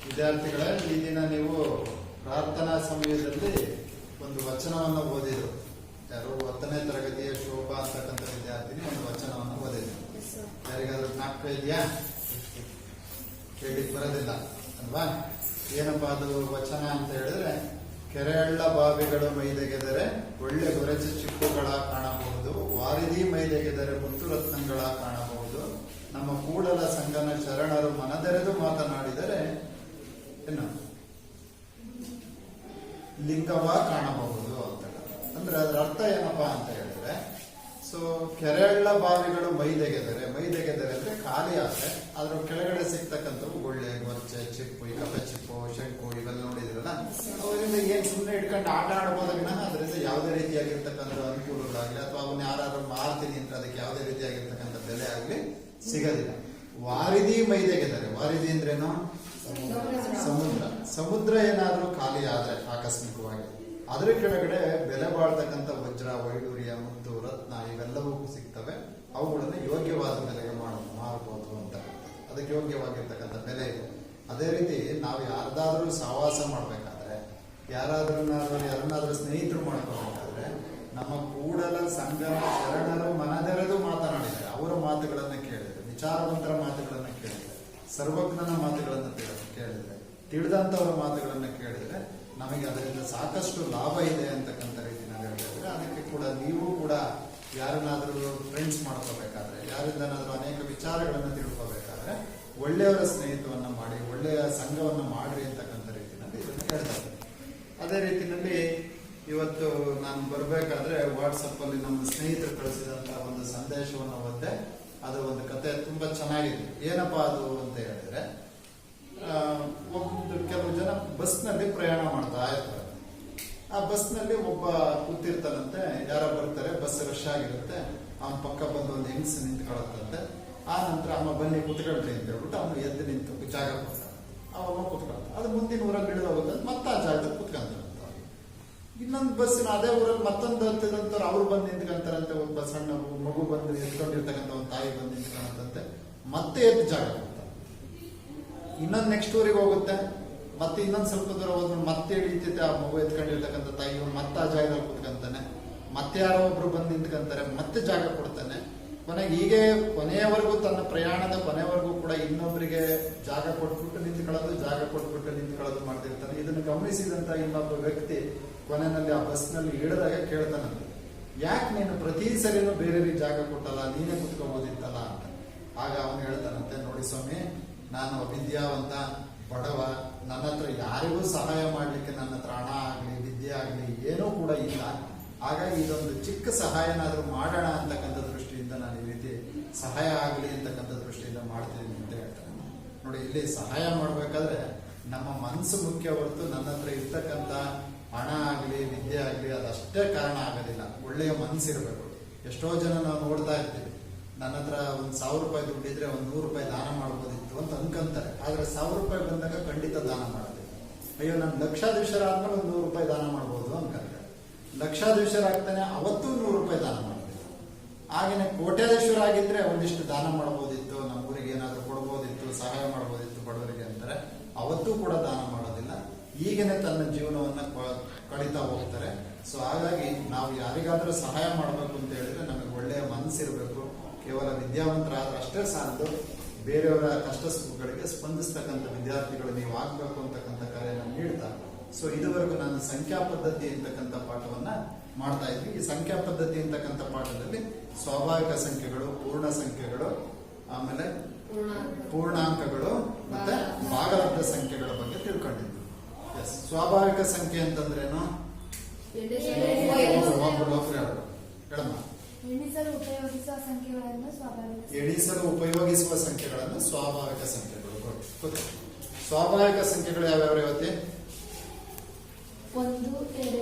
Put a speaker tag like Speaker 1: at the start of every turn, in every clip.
Speaker 1: ವಿದ್ಯಾರ್ಥಿಗಳೇ, ಈ ದಿನ ನೀವು ಪ್ರಾರ್ಥನಾ ಸಮಯದಲ್ಲಿ ಒಂದು ವಚನವನ್ನು ಓದಿದ್ರು. ಯಾರು 10ನೇ ತರಗತಿಯ ಶೋಭಾ ಅಂತಕ್ಕಂಥ ವಿದ್ಯಾರ್ಥಿನಿ ಒಂದು ವಚನವನ್ನು ಓದಿದ್ರು. ಯಾರಿಗಾದ್ರೂ ಜ್ಞಾಪಕ ಇದೆಯಾ? ಕೇಳಿಕ್ ಬರೋದಿಲ್ಲ ಅಲ್ವಾ? ಏನಪ್ಪಾ ಅದು ವಚನ ಅಂತ ಹೇಳಿದ್ರೆ, ಕೆರೆಹಳ್ಳ ಬಾವಿಗಳು ಮೈದೆಗೆದರೆ ಒಳ್ಳೆ ಗೊರಚು ಚಿಕ್ಕುಗಳ ಕಾಣಬಹುದು, ವಾರಿದಿ ಮೈದೆಗೆದರೆ ಮುತ್ತು ರತ್ನಗಳ ಕಾಣಬಹುದು, ನಮ್ಮ ಕೂಡಲ ಸಂಗನ ಶರಣರು ಮನದೆರೆದು ಮಾತನಾಡಿದರೆ ಏನು ಲಿಂಗವ ಕಾಣಬಹುದು ಅಂತ. ಅಂದ್ರೆ ಅದರ ಅರ್ಥ ಏನಪ್ಪಾ ಅಂತ ಹೇಳಿದ್ರೆ, ಸೊ ಕೆರೆಹಳ್ಳ ಬಾವಿಗಳು ಮೈದೆಗೆದರೆ ಅಂದ್ರೆ ಖಾಲಿ ಆದ್ರೆ ಅದ್ರ ಕೆಳಗಡೆ ಸಿಗ್ತಕ್ಕಂಥವು ಒಳ್ಳೆ ಗೊರ್ಚೆ ಚಿಪ್ಪು, ಈ ಕಪ್ಪೆ ಚಿಪ್ಪು, ಶಂಕು ಇವೆಲ್ಲ ನೋಡಿದ್ರಲ್ಲ, ಅವರಿಂದ ಏನ್ ಸುಮ್ಮನೆ ಇಟ್ಕೊಂಡು ಆಟ ಆಡ್ಬೋದಾಗಿನ ಅದರಿಂದ ಯಾವುದೇ ರೀತಿಯಾಗಿರ್ತಕ್ಕಂಥ ಅನುಕೂಲಗಳಾಗಲಿ ಅಥವಾ ಅವನ್ನ ಯಾರು ಮಾರ್ತೀನಿ ಅಂತ ಅದಕ್ಕೆ ಯಾವುದೇ ರೀತಿಯಾಗಿರ್ತಕ್ಕಂಥ ಬೆಲೆ ಆಗ್ಲಿ ಸಿಗೋದಿಲ್ಲ. ವಾರಿದಿ ಮೈದೆಗೆದರೆ, ವಾರಿದಿ ಅಂದ್ರೇನು? ಸಮುದ್ರ ಏನಾದ್ರೂ ಖಾಲಿ ಆದ್ರೆ ಆಕಸ್ಮಿಕವಾಗಿ ಅದ್ರ ಕೆಳಗಡೆ ಬೆಲೆ ಬಾಳ್ತಕ್ಕಂಥ ವಜ್ರ, ವೈಡೂರ್ಯ, ಮುತ್ತು, ರತ್ನ ಇವೆಲ್ಲವೂ ಸಿಗ್ತವೆ. ಅವುಗಳನ್ನು ಯೋಗ್ಯವಾದ ಬೆಲೆಗೆ ಮಾರಬಹುದು ಅಂತ, ಅದಕ್ಕೆ ಯೋಗ್ಯವಾಗಿರ್ತಕ್ಕಂಥ ಬೆಲೆ ಇದೆ. ಅದೇ ರೀತಿ ನಾವು ಯಾರ್ದಾದ್ರೂ ಸಹವಾಸ ಮಾಡ್ಬೇಕಾದ್ರೆ, ಯಾರನ್ನಾದ್ರೂ ಸ್ನೇಹಿತರು ಮಾಡ್ಕೋಬೇಕಾದ್ರೆ, ನಮ್ಮ ಕೂಡಲ ಸಂಗಮ ಶರಣರು ಮನದೆರೆದು ಮಾತನಾಡಿದ್ದಾರೆ. ಅವರ ಮಾತುಗಳನ್ನ ಕೇಳಿದ್ರೆ, ವಿಚಾರವಂತರ ಮಾತುಗಳನ್ನ ಕೇಳಿದ್ರೆ, ಸರ್ವಜ್ಞನ ಮಾತುಗಳನ್ನ ಕೇಳಿದ್ರೆ, ತಿಳಿದಂತವರ ಮಾತುಗಳನ್ನ ಕೇಳಿದ್ರೆ ನಮಗೆ ಅದರಿಂದ ಸಾಕಷ್ಟು ಲಾಭ ಇದೆ ಅಂತಕ್ಕಂಥ ರೀತಿಯಲ್ಲಿ ಹೇಳ್ತಿದ್ರೆ, ಅದಕ್ಕೆ ಕೂಡ ನೀವು ಕೂಡ ಯಾರನ್ನಾದ್ರೂ ಫ್ರೆಂಡ್ಸ್ ಮಾಡ್ಕೋಬೇಕಾದ್ರೆ, ಯಾರಿಂದನಾದ್ರೂ ಅನೇಕ ವಿಚಾರಗಳನ್ನು ತಿಳ್ಕೋಬೇಕಾದ್ರೆ ಒಳ್ಳೆಯವರ ಸ್ನೇಹಿತವನ್ನ ಮಾಡಿ, ಒಳ್ಳೆಯ ಸಂಘವನ್ನ ಮಾಡ್ರಿ ಅಂತಕ್ಕಂಥ ರೀತಿಯಲ್ಲಿ ಇದನ್ನು ಹೇಳ್ತಾರೆ. ಅದೇ ರೀತಿಯಲ್ಲಿ ಇವತ್ತು ನಾನು ಬರಬೇಕಾದ್ರೆ ವಾಟ್ಸಪ್ ಅಲ್ಲಿ ನಮ್ಮ ಸ್ನೇಹಿತರು ಕಳಿಸಿದಂತಹ ಒಂದು ಸಂದೇಶವನ್ನು ಓದಿದೆ. ಅದು ಒಂದು ಕತೆ ತುಂಬಾ ಚೆನ್ನಾಗಿದೆ. ಏನಪ್ಪಾ ಅದು ಅಂತ ಹೇಳಿದ್ರೆ, ಕೆಲವು ಜನ ಬಸ್ ನಲ್ಲಿ ಪ್ರಯಾಣ ಮಾಡ್ತಾ ಇರ್ತಾರೆ. ಆ ಬಸ್ ನಲ್ಲಿ ಒಬ್ಬ ಕೂತಿರ್ತಾನಂತೆ, ಯಾರ ಬರ್ತಾರೆ, ಬಸ್ ರಶ್ ಆಗಿರುತ್ತೆ, ಅವನ ಪಕ್ಕ ಬಂದು ಒಂದು ಹೆಂಗ್ಸ್ ನಿಂತ್ಕೊಳತ್ತಂತೆ. ಆ ನಂತರ ಅಮ್ಮ ಬನ್ನಿ ಕುತ್ಕೊಳ್ರಿ ಅಂತ ಹೇಳ್ಬಿಟ್ಟು ಅವನು ಎದ್ದು ನಿಂತು ಜಾಗ ಕೊಡ್ತಾನೆ. ಅವಮ್ಮ ಕುತ್ಕೊಳ್ತಾನೆ. ಅದು ಮುಂದಿನ ಊರಲ್ಲಿ ಇಳಿದು ಹೋಗುತ್ತೆ, ಮತ್ತೆ ಆ ಜಾಗದಲ್ಲಿ ಕುತ್ಕೊಂತಾರಂತ. ಇನ್ನೊಂದು ಬಸ್ಸಿನ ಅದೇ ಊರಲ್ಲಿ ಮತ್ತೊಂದು ಹತ್ತಿದಂತವ್ರು ಅವ್ರು ಬಂದು ನಿಂತ್ಕೊಂತಾರಂತೆ. ಒಬ್ಬ ಸಣ್ಣ ಮಗು ಬಂದು ಎತ್ಕೊಂಡಿರ್ತಕ್ಕಂಥ ಒಂದು ತಾಯಿ ಬಂದು ನಿಂತ್ಕೊಂಡಂತೆ, ಮತ್ತೆ ಎದ್ದು ಜಾಗ ಕೊಡ್ತಾರೆ. ಇನ್ನೊಂದು ನೆಕ್ಸ್ಟ್ ಊರಿಗೆ ಹೋಗುತ್ತೆ, ಮತ್ತೆ ಇನ್ನೊಂದು ಸ್ವಲ್ಪ ದೂರ ಹೋದ್ರೆ ಮತ್ತೆ ಇಳಿತೈತೆ ಆ ಮಗು ಎತ್ಕೊಂಡಿರ್ತಕ್ಕಂಥ ತಾಯಿ, ಮತ್ತೆ ಆ ಜಾಗದಲ್ಲಿ ಕುತ್ಕೊಂತಾನೆ. ಮತ್ತೆ ಯಾರೋ ಒಬ್ರು ಬಂದು ನಿಂತ್ಕೊಂತಾರೆ, ಮತ್ತೆ ಜಾಗ ಕೊಡ್ತಾನೆ. ಕೊನೆಗೆ ಹೀಗೆ ಕೊನೆಯವರೆಗೂ, ತನ್ನ ಪ್ರಯಾಣದ ಕೊನೆಯವರೆಗೂ ಕೂಡ ಇನ್ನೊಬ್ಬರಿಗೆ ಜಾಗ ಕೊಟ್ಬಿಟ್ಟು ನಿಂತ್ಕೊಳ್ಳೋದು, ಜಾಗ ಕೊಟ್ಬಿಟ್ಟು ನಿಂತ್ಕೊಳ್ಳೋದು ಮಾಡ್ತಿರ್ತಾನೆ. ಇದನ್ನು ಗಮನಿಸಿದಂತ ಇನ್ನೊಬ್ಬ ವ್ಯಕ್ತಿ ಕೊನೆಯಲ್ಲಿ ಆ ಬಸ್ ನಲ್ಲಿ ಇಳಿದಾಗ ಕೇಳ್ತಾನಂತೆ, ಯಾಕೆ ನೀನು ಪ್ರತಿ ಸರಿನೂ ಬೇರೆಯವ್ರಿಗೆ ಜಾಗ ಕೊಟ್ಟಲ್ಲ, ನೀನೇ ಕುತ್ಕೋಬೋದಿತ್ತಲ್ಲ ಅಂತ. ಆಗ ಅವನು ಹೇಳ್ತಾನಂತೆ, ನೋಡಿ ಸ್ವಾಮಿ, ನಾನು ಅವಿದ್ಯಾವಂತ, ಬಡವ, ನನ್ನ ಹತ್ರ ಯಾರಿಗೂ ಸಹಾಯ ಮಾಡ್ಲಿಕ್ಕೆ ನನ್ನ ಹತ್ರ ಹಣ ಆಗ್ಲಿ ವಿದ್ಯೆ ಆಗ್ಲಿ ಏನೂ ಕೂಡ ಇಲ್ಲ. ಹಾಗಾಗಿ ಇದೊಂದು ಚಿಕ್ಕ ಸಹಾಯನಾದ್ರೂ ಮಾಡೋಣ ಅಂತಕ್ಕಂಥ ದೃಷ್ಟಿಯಿಂದ ನಾನು ಈ ರೀತಿ ಸಹಾಯ ಆಗ್ಲಿ ಅಂತಕ್ಕಂಥ ದೃಷ್ಟಿಯಿಂದ ಮಾಡ್ತೀನಿ ಅಂತ ಹೇಳ್ತಾನೆ. ನೋಡಿ, ಇಲ್ಲಿ ಸಹಾಯ ಮಾಡ್ಬೇಕಾದ್ರೆ ನಮ್ಮ ಮನಸ್ಸು ಮುಖ್ಯ ಹೊರತು ನನ್ನ ಹತ್ರ ಇರ್ತಕ್ಕಂಥ ಹಣ ಆಗ್ಲಿ ವಿದ್ಯೆ ಆಗ್ಲಿ ಅದಷ್ಟೇ ಕಾರಣ ಆಗೋದಿಲ್ಲ. ಒಳ್ಳೆಯ ಮನಸ್ಸಿರ್ಬೇಕು. ಎಷ್ಟೋ ಜನ ನಾವು ನೋಡ್ತಾ ಇರ್ತೀವಿ, ನನ್ನ ಹತ್ರ ಒಂದು 1000 ರೂಪಾಯಿ ದುಡ್ಡಿದ್ರೆ ಒಂದು 100 ರೂಪಾಯಿ ದಾನ ಮಾಡ್ಬೋದಿತ್ತು ಅಂತ ಅನ್ಕೊಂತಾರೆ. ಆದ್ರೆ 1000 ರೂಪಾಯಿ ಬಂದಾಗ ಖಂಡಿತ ದಾನ ಮಾಡೋದಿಲ್ಲ. ಅಯ್ಯೋ, ನಾನು ಲಕ್ಷಾಧೀಶರಾದ್ಮೇಲೆ ಒಂದು 100 ರೂಪಾಯಿ ದಾನ ಮಾಡ್ಬೋದು ಅನ್ಕೊಂತಾರೆ. ಲಕ್ಷಾಧೀಶರಾಗ್ತಾನೆ ಅವತ್ತೂ 100 ರೂಪಾಯಿ ದಾನ ಮಾಡೋದಿಲ್ಲ. ಹಾಗೇನೆ ಕೋಟ್ಯಾಧೀಶರ ಆಗಿದ್ರೆ ಒಂದಿಷ್ಟು ದಾನ ಮಾಡ್ಬೋದಿತ್ತು, ನಮ್ಮೂರಿಗೆ ಏನಾದ್ರು ಕೊಡ್ಬೋದಿತ್ತು, ಸಹಾಯ ಮಾಡ್ಬೋದಿತ್ತು ಬಡವರಿಗೆ ಅಂತಾರೆ. ಅವತ್ತೂ ಕೂಡ ದಾನ ಮಾಡೋದಿಲ್ಲ. ಈಗೇನೆ ತನ್ನ ಜೀವನವನ್ನ ಕಳೀತಾ ಹೋಗ್ತಾರೆ. ಸೊ ಹಾಗಾಗಿ ನಾವು ಯಾರಿಗಾದ್ರೂ ಸಹಾಯ ಮಾಡಬೇಕು ಅಂತ ಹೇಳಿದ್ರೆ ನಮಗೆ ಒಳ್ಳೆಯ ಮನಸ್ಸಿರಬೇಕು. ಕೇವಲ ವಿದ್ಯಾವಂತರಾದ್ರೆ ಅಷ್ಟೇ ಸಾಲದು, ಬೇರೆಯವರ ಕಷ್ಟ ಸುಖಗಳಿಗೆ ಸ್ಪಂದಿಸ್ತಕ್ಕಂಥ ವಿದ್ಯಾರ್ಥಿಗಳು ನೀವು ಆಗ್ಬೇಕು ಅಂತಕ್ಕಂಥ ಕರೆಯನ್ನು ನೀಡ್ತಾ, ಸೊ ಇದುವರೆಗೂ ನಾನು ಸಂಖ್ಯಾ ಪದ್ಧತಿ ಅಂತಕ್ಕಂಥ ಪಾಠವನ್ನ ಮಾಡ್ತಾ ಇದ್ವಿ. ಈ ಸಂಖ್ಯಾ ಪದ್ಧತಿ ಅಂತಕ್ಕಂಥ ಪಾಠದಲ್ಲಿ ಸ್ವಾಭಾವಿಕ ಸಂಖ್ಯೆಗಳು, ಪೂರ್ಣ ಸಂಖ್ಯೆಗಳು, ಆಮೇಲೆ ಪೂರ್ಣಾಂಕಗಳು ಮತ್ತೆ ಭಾಗಲಬ್ಧ ಸಂಖ್ಯೆಗಳ ಬಗ್ಗೆ ತಿಳ್ಕೊಂಡಿದ್ವಿ. ಎಸ್, ಸ್ವಾಭಾವಿಕ ಸಂಖ್ಯೆ ಅಂತಂದ್ರೇನು? ಹೇಳಮ್ಮ.
Speaker 2: ಎಣಿಸಲು ಉಪಯೋಗಿಸುವ ಸಂಖ್ಯೆಗಳನ್ನು
Speaker 1: ಸ್ವಾಭಾವಿಕ ಸಂಖ್ಯೆಗಳು. ಸ್ವಾಭಾವಿಕ ಸಂಖ್ಯೆಗಳು ಯಾವ್ಯಾವ ಇವತ್ತಿ?
Speaker 2: 1, 2,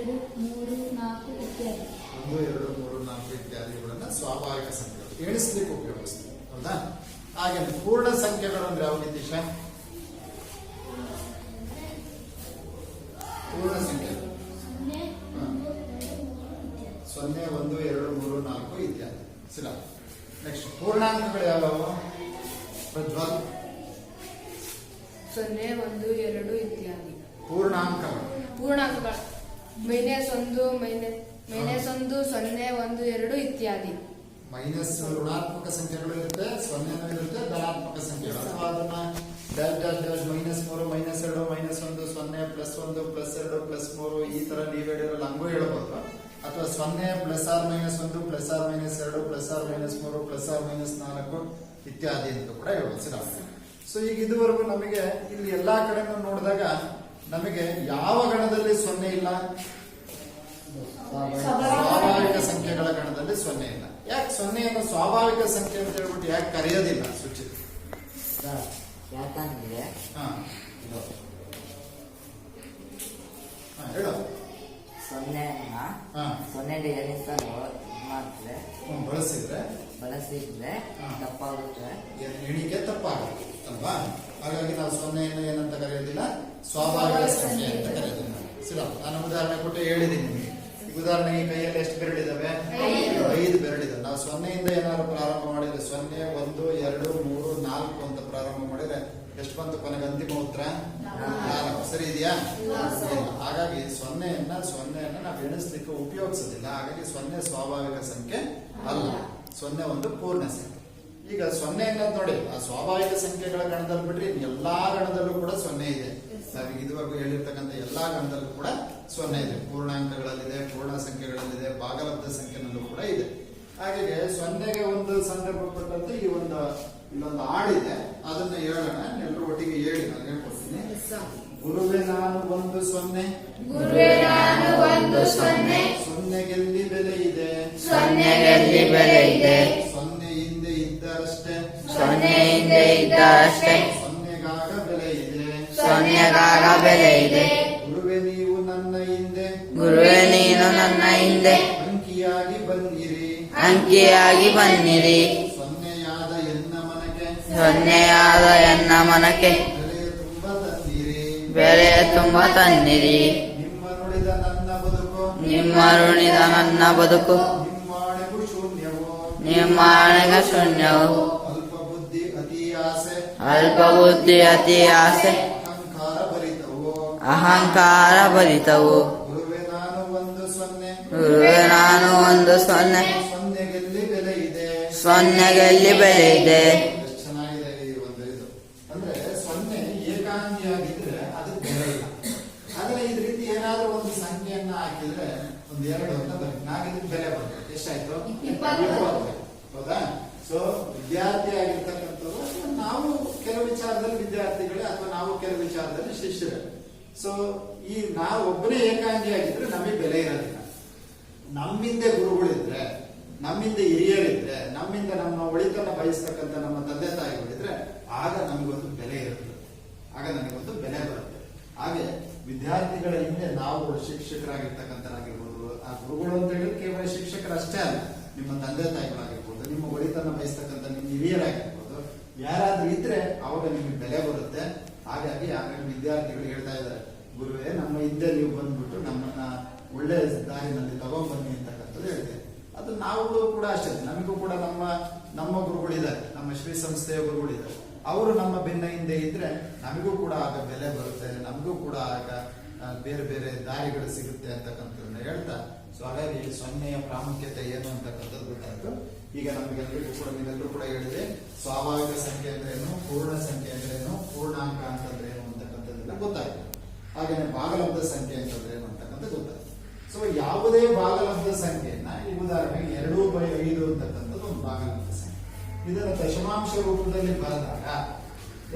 Speaker 2: 3, 4 ಇತ್ಯಾದಿ.
Speaker 1: 1, 2, 3, 4 ಇತ್ಯಾದಿಗಳನ್ನ ಸ್ವಾಭಾವಿಕ ಸಂಖ್ಯೆಗಳು ಎಣಿಸ್ಲಿಕ್ಕೆ ಉಪಯೋಗಿಸ್ತೀವಿ, ಹೌದಾ? ಹಾಗೆ ಪೂರ್ಣ ಸಂಖ್ಯೆಗಳು ಅಂದ್ರೆ ಯಾವ ನಿತೀಶ? ಪೂರ್ಣ ಸಂಖ್ಯೆ 0, 1, 2, 3, 4 ಇತ್ಯಾದಿ. ನೆಕ್ಸ್ಟ್ ಪೂರ್ಣಾಂಕಗಳು ಯಾವ್ಯಾವ? ಪ್ರಜ್ವಲ್.
Speaker 3: 0, 1, 2 ಇತ್ಯಾದಿ.
Speaker 1: ಪೂರ್ಣಾಂಕಗಳು.
Speaker 3: ಪೂರ್ಣಾಂಕಗಳು -1, -1, 0, 1, 2 ಇತ್ಯಾದಿ.
Speaker 1: ಮೈನಸ್ ಋಣಾತ್ಮಕ ಸಂಖ್ಯೆಗಳು ಇರುತ್ತೆ, ಸೊನ್ನೆನೂ ಇರುತ್ತೆ, ಧನಾತ್ಮಕ ಸಂಖ್ಯೆಗಳು. ಅಥವಾ ಅದನ್ನ ಡ್ಯಾಶ್ ಡ್ಯಾಶ್ ಡ್ಯಾಶ್ -3, -2, -1, 0, +1, +2, +3 ಈ ತರ ನೀವು ಹೇಳಿರಲ್ಲ ಹಂಗೂ ಹೇಳ್ಬೋದು. ಅಥವಾ 0 +or -1 +or -2 +or -3 +or -4 ಇತ್ಯಾದಿ ಅಂತ ಕೂಡ ಹೇಳ್ಬೋದು. ಸೊ ಈಗ ಇದುವರೆಗೂ ನಮಗೆ ಇಲ್ಲಿ ಎಲ್ಲಾ ಕಡೆನೂ ನೋಡಿದಾಗ ನಮಗೆ ಯಾವ ಗಣದಲ್ಲಿ 0 ಇಲ್ಲ? ಸ್ವಾಭಾವಿಕ ಸಂಖ್ಯೆಗಳ ಗಣದಲ್ಲಿ 0 ಇಲ್ಲ. ಯಾಕೆ 0ಯನ್ನು ಸ್ವಾಭಾವಿಕ ಸಂಖ್ಯೆ ಅಂತ ಹೇಳ್ಬಿಟ್ಟು ಯಾಕೆ ಕರೆಯೋದಿಲ್ಲ ಸುಚಿತ್?
Speaker 4: ಯಾಕಂದ್ರೆ
Speaker 1: ಹಾ ಹೇಳು.
Speaker 4: 0ನ್ನ
Speaker 1: ಹಾ
Speaker 4: 0 ಎಣಿಸಲು ಮಾಡಿದ್ರೆ
Speaker 1: ಬಳಸಿದ್ರೆ ಹಾ.
Speaker 4: ತಪ್ಪಾಗುತ್ತೆ.
Speaker 1: ಎಣಿಕೆ ತಪ್ಪಾಗುತ್ತೆ ಅಲ್ವಾ? ಹಾಗಾಗಿ ನಾವು 0ಯನ್ನು ಏನಂತ ಕರೆಯೋದಿಲ್ಲ, ಸ್ವಾಭಾವಿಕ ಸಂಖ್ಯೆ ಅಂತ ಕರೆಯೋದಿಲ್ಲ. ಸರಿ, ನಾನು ಉದಾಹರಣೆ ಕೊಟ್ಟು ಹೇಳಿದ್ದೀನಿ ನಿಮಗೆ. ಈಗ ಉದಾಹರಣೆಗೆ ಕೈಯಲ್ಲಿ ಎಷ್ಟು ಬೆರಳಿದಾವೆ? 5 ಬೆರಳಿದಾವೆ. ನಾವು 0ಯಿಂದ ಏನಾದ್ರು ಪ್ರಾರಂಭ ಮಾಡಿದ್ರೆ 0, 1, 2, 3, 4 ಅಂತ ಪ್ರಾರಂಭ ಮಾಡಿದ್ರೆ ಎಷ್ಟು ಬಂತು ಕೊನೆಗೆ ಅಂತಿಮ ಉತ್ತರ? 4. ಸರಿ ಇದೆಯಾ? ಇಲ್ಲ. ಹಾಗಾಗಿ 0ನ್ನ ನಾವು ಎಣಿಸ್ಲಿಕ್ಕೆ ಉಪಯೋಗಿಸೋದಿಲ್ಲ. ಹಾಗಾಗಿ 0 ಸ್ವಾಭಾವಿಕ ಸಂಖ್ಯೆ ಅಲ್ಲ, 0 ಒಂದು ಪೂರ್ಣ ಸಂಖ್ಯೆ. ಈಗ 0 ಅನ್ನೋದು ನೋಡಿ, ಆ ಸ್ವಾಭಾವಿಕ ಸಂಖ್ಯೆಗಳ ಗಣದಲ್ಲಿ ಬಿಟ್ರೆ ಎಲ್ಲಾ ಗಣದಲ್ಲೂ ಕೂಡ 0 ಇದೆ. ನಾವೀಗ ಇದುವರೆಗೂ ಹೇಳಿರ್ತಕ್ಕಂಥ ಎಲ್ಲಾ ಗಣದಲ್ಲೂ ಕೂಡ 0 ಇದೆ. ಪೂರ್ಣಾಂಕಗಳಲ್ಲಿದೆ, ಪೂರ್ಣ ಸಂಖ್ಯೆಗಳಲ್ಲಿದೆ, ಭಾಗಲಬ್ಧ ಸಂಖ್ಯೆನಲ್ಲೂ ಕೂಡ ಇದೆ. ಹಾಗಾಗಿ 0ಗೆ ಒಂದು ಸಂದರ್ಭ ಕೊಟ್ಟಂತೆ ಇಲ್ಲೊಂದು ಹಾಡಿದೆ, ಅದನ್ನ ಹೇಳೋಣ. ಎಲ್ಲರೂ ಒಟ್ಟಿಗೆ ಹೇಳಿ, ನಾನು ಹೇಳ್ಕೊಡ್ತೀನಿ. ಗುರುವೆ ನಾನು 1 0,
Speaker 2: ಗುರುವೇ ನಾನು 1 0,
Speaker 1: ಸೊನ್ನೆಗೆಲ್ಲಿ ಬೆಲೆ ಇದೆ,
Speaker 4: ಸೊನ್ನೆಗೆಲ್ಲಿ ಬೆಲೆ ಇದೆ,
Speaker 1: 0 ಹಿಂದೆ ಇದ್ದರಷ್ಟೇ,
Speaker 4: 0 ಹಿಂದೆ ಇದ್ದಷ್ಟೇ,
Speaker 1: 0ಗಾಗ ಬೆಲೆ ಇದೆ,
Speaker 4: 0ಗಾಗ ಬೆಲೆ ಇದೆ.
Speaker 1: ಗುರುವೆ ನೀವು ನನ್ನ ಹಿಂದೆ,
Speaker 4: ಗುರುವೇ ನೀನು ನನ್ನ ಹಿಂದೆ
Speaker 1: ಅಂಕಿಯಾಗಿ ಬನ್ನಿರಿ,
Speaker 4: ಅಂಕಿಯಾಗಿ ಬನ್ನಿರಿ.
Speaker 1: ಸೊನ್ನೆಯಾದ ಎನ್ನ ಮನಕ್ಕೆ,
Speaker 4: ಸೊನ್ನೆಯಾದ ಎನ್ನ ಮನಕ್ಕೆ
Speaker 1: ಬೆಲೆ ತುಂಬ ತಂದಿರಿ.
Speaker 4: ಬೆಲೆ ತುಂಬ ತನ್ನಿರಿ.
Speaker 1: ನಿಮ್ಮ ನುಡಿದ ನನ್ನ ಬದುಕು,
Speaker 4: ನಿಮ್ಮ ಋಣಿದ ನನ್ನ ಬದುಕು,
Speaker 1: ನಿಮ್ಮಾಣೆಗೂ ಶೂನ್ಯವು,
Speaker 4: ನಿಮ್ಮ ಆಣೆಗ ಶೂನ್ಯವು.
Speaker 1: ಅಲ್ಪ ಬುದ್ಧಿ ಅತಿ ಆಸೆ,
Speaker 4: ಅಲ್ಪ ಬುದ್ಧಿ ಅತಿ ಆಸೆ,
Speaker 1: ಅಹಂಕಾರ ಭರಿತವು.
Speaker 4: ಅಹಂಕಾರ ಭರಿತವು.
Speaker 1: ಗುರುವೆ ನಾನು 1 0,
Speaker 4: ಗುರುವೇ ನಾನು 1 0,
Speaker 1: ಸೊನ್ನೆಗೆಲ್ಲಿ ಬೆಲೆ ಇದೆ.
Speaker 4: ಸೊನ್ನೆಗೆಲ್ಲಿ ಬೆಲೆ ಇದೆ.
Speaker 1: ಎಷ್ಟು ಚೆನ್ನಾಗಿದೆ ಈ ಒಂದು ಇದು. ಅಂದ್ರೆ 0 ಏಕಾಂಗಿಯಾಗಿದ್ರೆ ಅದಕ್ಕೆ ಬೆಲೆ ಇಲ್ಲ. ಆದ್ರೆ ಇದ್ ರೀತಿ ಏನಾದ್ರೂ ಒಂದು ಸಂಖ್ಯೆಯನ್ನ ಹಾಕಿದ್ರೆ ಒಂದು 2 ಅಂತ ಬರುತ್ತೆ, 4 ಇದಕ್ಕೆ ಬೆಲೆ ಬರುತ್ತೆ. ಎಷ್ಟಾಯ್ತು? 20. ಹೌದಾ? ಸೊ ವಿದ್ಯಾರ್ಥಿ ಆಗಿರ್ತಕ್ಕಂಥವ್ರು, ಅಥವಾ ನಾವು ಕೆಲವು ವಿಚಾರದಲ್ಲಿ ವಿದ್ಯಾರ್ಥಿಗಳೇ, ಅಥವಾ ನಾವು ಕೆಲವು ವಿಚಾರದಲ್ಲಿ ಶಿಷ್ಯರೇ. ಸೊ ಈ ನಾವು ಒಬ್ಬನೇ ಏಕಾಂಗಿಯಾಗಿದ್ರೆ ನಮಗೆ ಬೆಲೆ ಇರೋದಿಲ್ಲ. ನಮ್ಮಿಂದ ಗುರುಗಳಿದ್ರೆ, ನಮ್ಮಿಂದ ಹಿರಿಯರಿದ್ರೆ, ನಮ್ಮಿಂದ ನಮ್ಮ ಒಳಿತನ್ನ ಬಯಸ್ತಕ್ಕಂಥ ನಮ್ಮ ತಂದೆ ತಾಯಿಗಳಿದ್ರೆ ಆಗ ನಮಗೊಂದು ಬೆಲೆ ಇರುತ್ತೆ, ಆಗ ನಮಗೊಂದು ಬೆಲೆ ಬರುತ್ತೆ. ಹಾಗೆ ವಿದ್ಯಾರ್ಥಿಗಳ ಹಿಂದೆ ನಾವು ಶಿಕ್ಷಕರಾಗಿರ್ತಕ್ಕಂಥರಾಗಿರ್ಬೋದು, ಆ ಗುರುಗಳು ಅಂತ ಹೇಳಿದ್ರೆ ಕೇವಲ ಶಿಕ್ಷಕರಷ್ಟೇ ಅಲ್ಲ, ನಿಮ್ಮ ತಂದೆ ತಾಯಿಗಳಾಗಿರ್ಬೋದು, ನಿಮ್ಮ ಒಳಿತನ್ನ ಬಯಸ್ತಕ್ಕಂಥ ನಿಮ್ಮ ಹಿರಿಯರಾಗಿರ್ಬೋದು, ಯಾರಾದ್ರೂ ಇದ್ರೆ ಅವಾಗ ನಿಮಗೆ ಬೆಲೆ ಬರುತ್ತೆ. ಹಾಗಾಗಿ ವಿದ್ಯಾರ್ಥಿಗಳು ಹೇಳ್ತಾ ಇದ್ದಾರೆ, ಗುರುವೇ ನಮ್ಮ ಹಿಂದೆ ನೀವು ಬಂದ್ಬಿಟ್ಟು ನಮ್ಮನ್ನ ಒಳ್ಳೆ ದಾರಿನಲ್ಲಿ ತಗೊಂಡ್ಬನ್ನಿ ಅಂತಕ್ಕಂಥದ್ದು ಹೇಳ್ತೇವೆ. ಅದು ನಾವುಗಳು ಕೂಡ ಅಷ್ಟೇ, ನಮಗೂ ಕೂಡ ನಮ್ಮ ಗುರುಗಳಿದ್ದಾರೆ, ನಮ್ಮ ಶ್ರೀ ಸಂಸ್ಥೆಯ ಗುರುಗಳಿದ್ದಾರೆ. ಅವರು ನಮ್ಮ ಬೆನ್ನ ಹಿಂದೆ ಇದ್ರೆ ನಮಗೂ ಕೂಡ ಆಗ ಬೆಲೆ ಬರುತ್ತೆ, ನಮಗೂ ಕೂಡ ಆಗ ಬೇರೆ ಬೇರೆ ದಾರಿಗಳು ಸಿಗುತ್ತೆ ಅಂತಕ್ಕಂಥದ್ದನ್ನ ಹೇಳ್ತಾ, ಸೊ ಹಾಗಾಗಿ 0ಯ ಪ್ರಾಮುಖ್ಯತೆ ಏನು ಅಂತಕ್ಕಂಥದ್ದು ಗೊತ್ತಾಯ್ತು. ಈಗ ನಮಗೆಲ್ಲರಿಗೂ ಕೂಡ ನೀವೆಲ್ಲರೂ ಕೂಡ ಹೇಳಿದೆ ಸ್ವಾಭಾವಿಕ ಸಂಖ್ಯೆ ಅಂದ್ರೇನು, ಪೂರ್ಣ ಸಂಖ್ಯೆ ಅಂದ್ರೇನು, ಪೂರ್ಣಾಂಕ ಅಂತಂದ್ರೆ ಏನು ಅಂತಕ್ಕಂಥದ್ದೆಲ್ಲ ಗೊತ್ತಾಯ್ತು. ಹಾಗೇನೆ ಭಾಗಲಬ್ಧ ಸಂಖ್ಯೆ ಅಂತಂದ್ರೆ ಏನು ಅಂತಕ್ಕಂಥ ಗೊತ್ತಾಯ್ತು. ಸೊ ಯಾವುದೇ ಭಾಗಲಬ್ಧ ಸಂಖ್ಯೆಯನ್ನ ಈ ಉದಾಹರಣೆಗೆ 2/5 ಅಂತಕ್ಕಂಥದ್ದು ಒಂದು ಭಾಗಲಬ್ಧ ಸಂಖ್ಯೆ. ಇದರ ದಶಮಾಂಶ ರೂಪದಲ್ಲಿ ಬರೆದಾಗ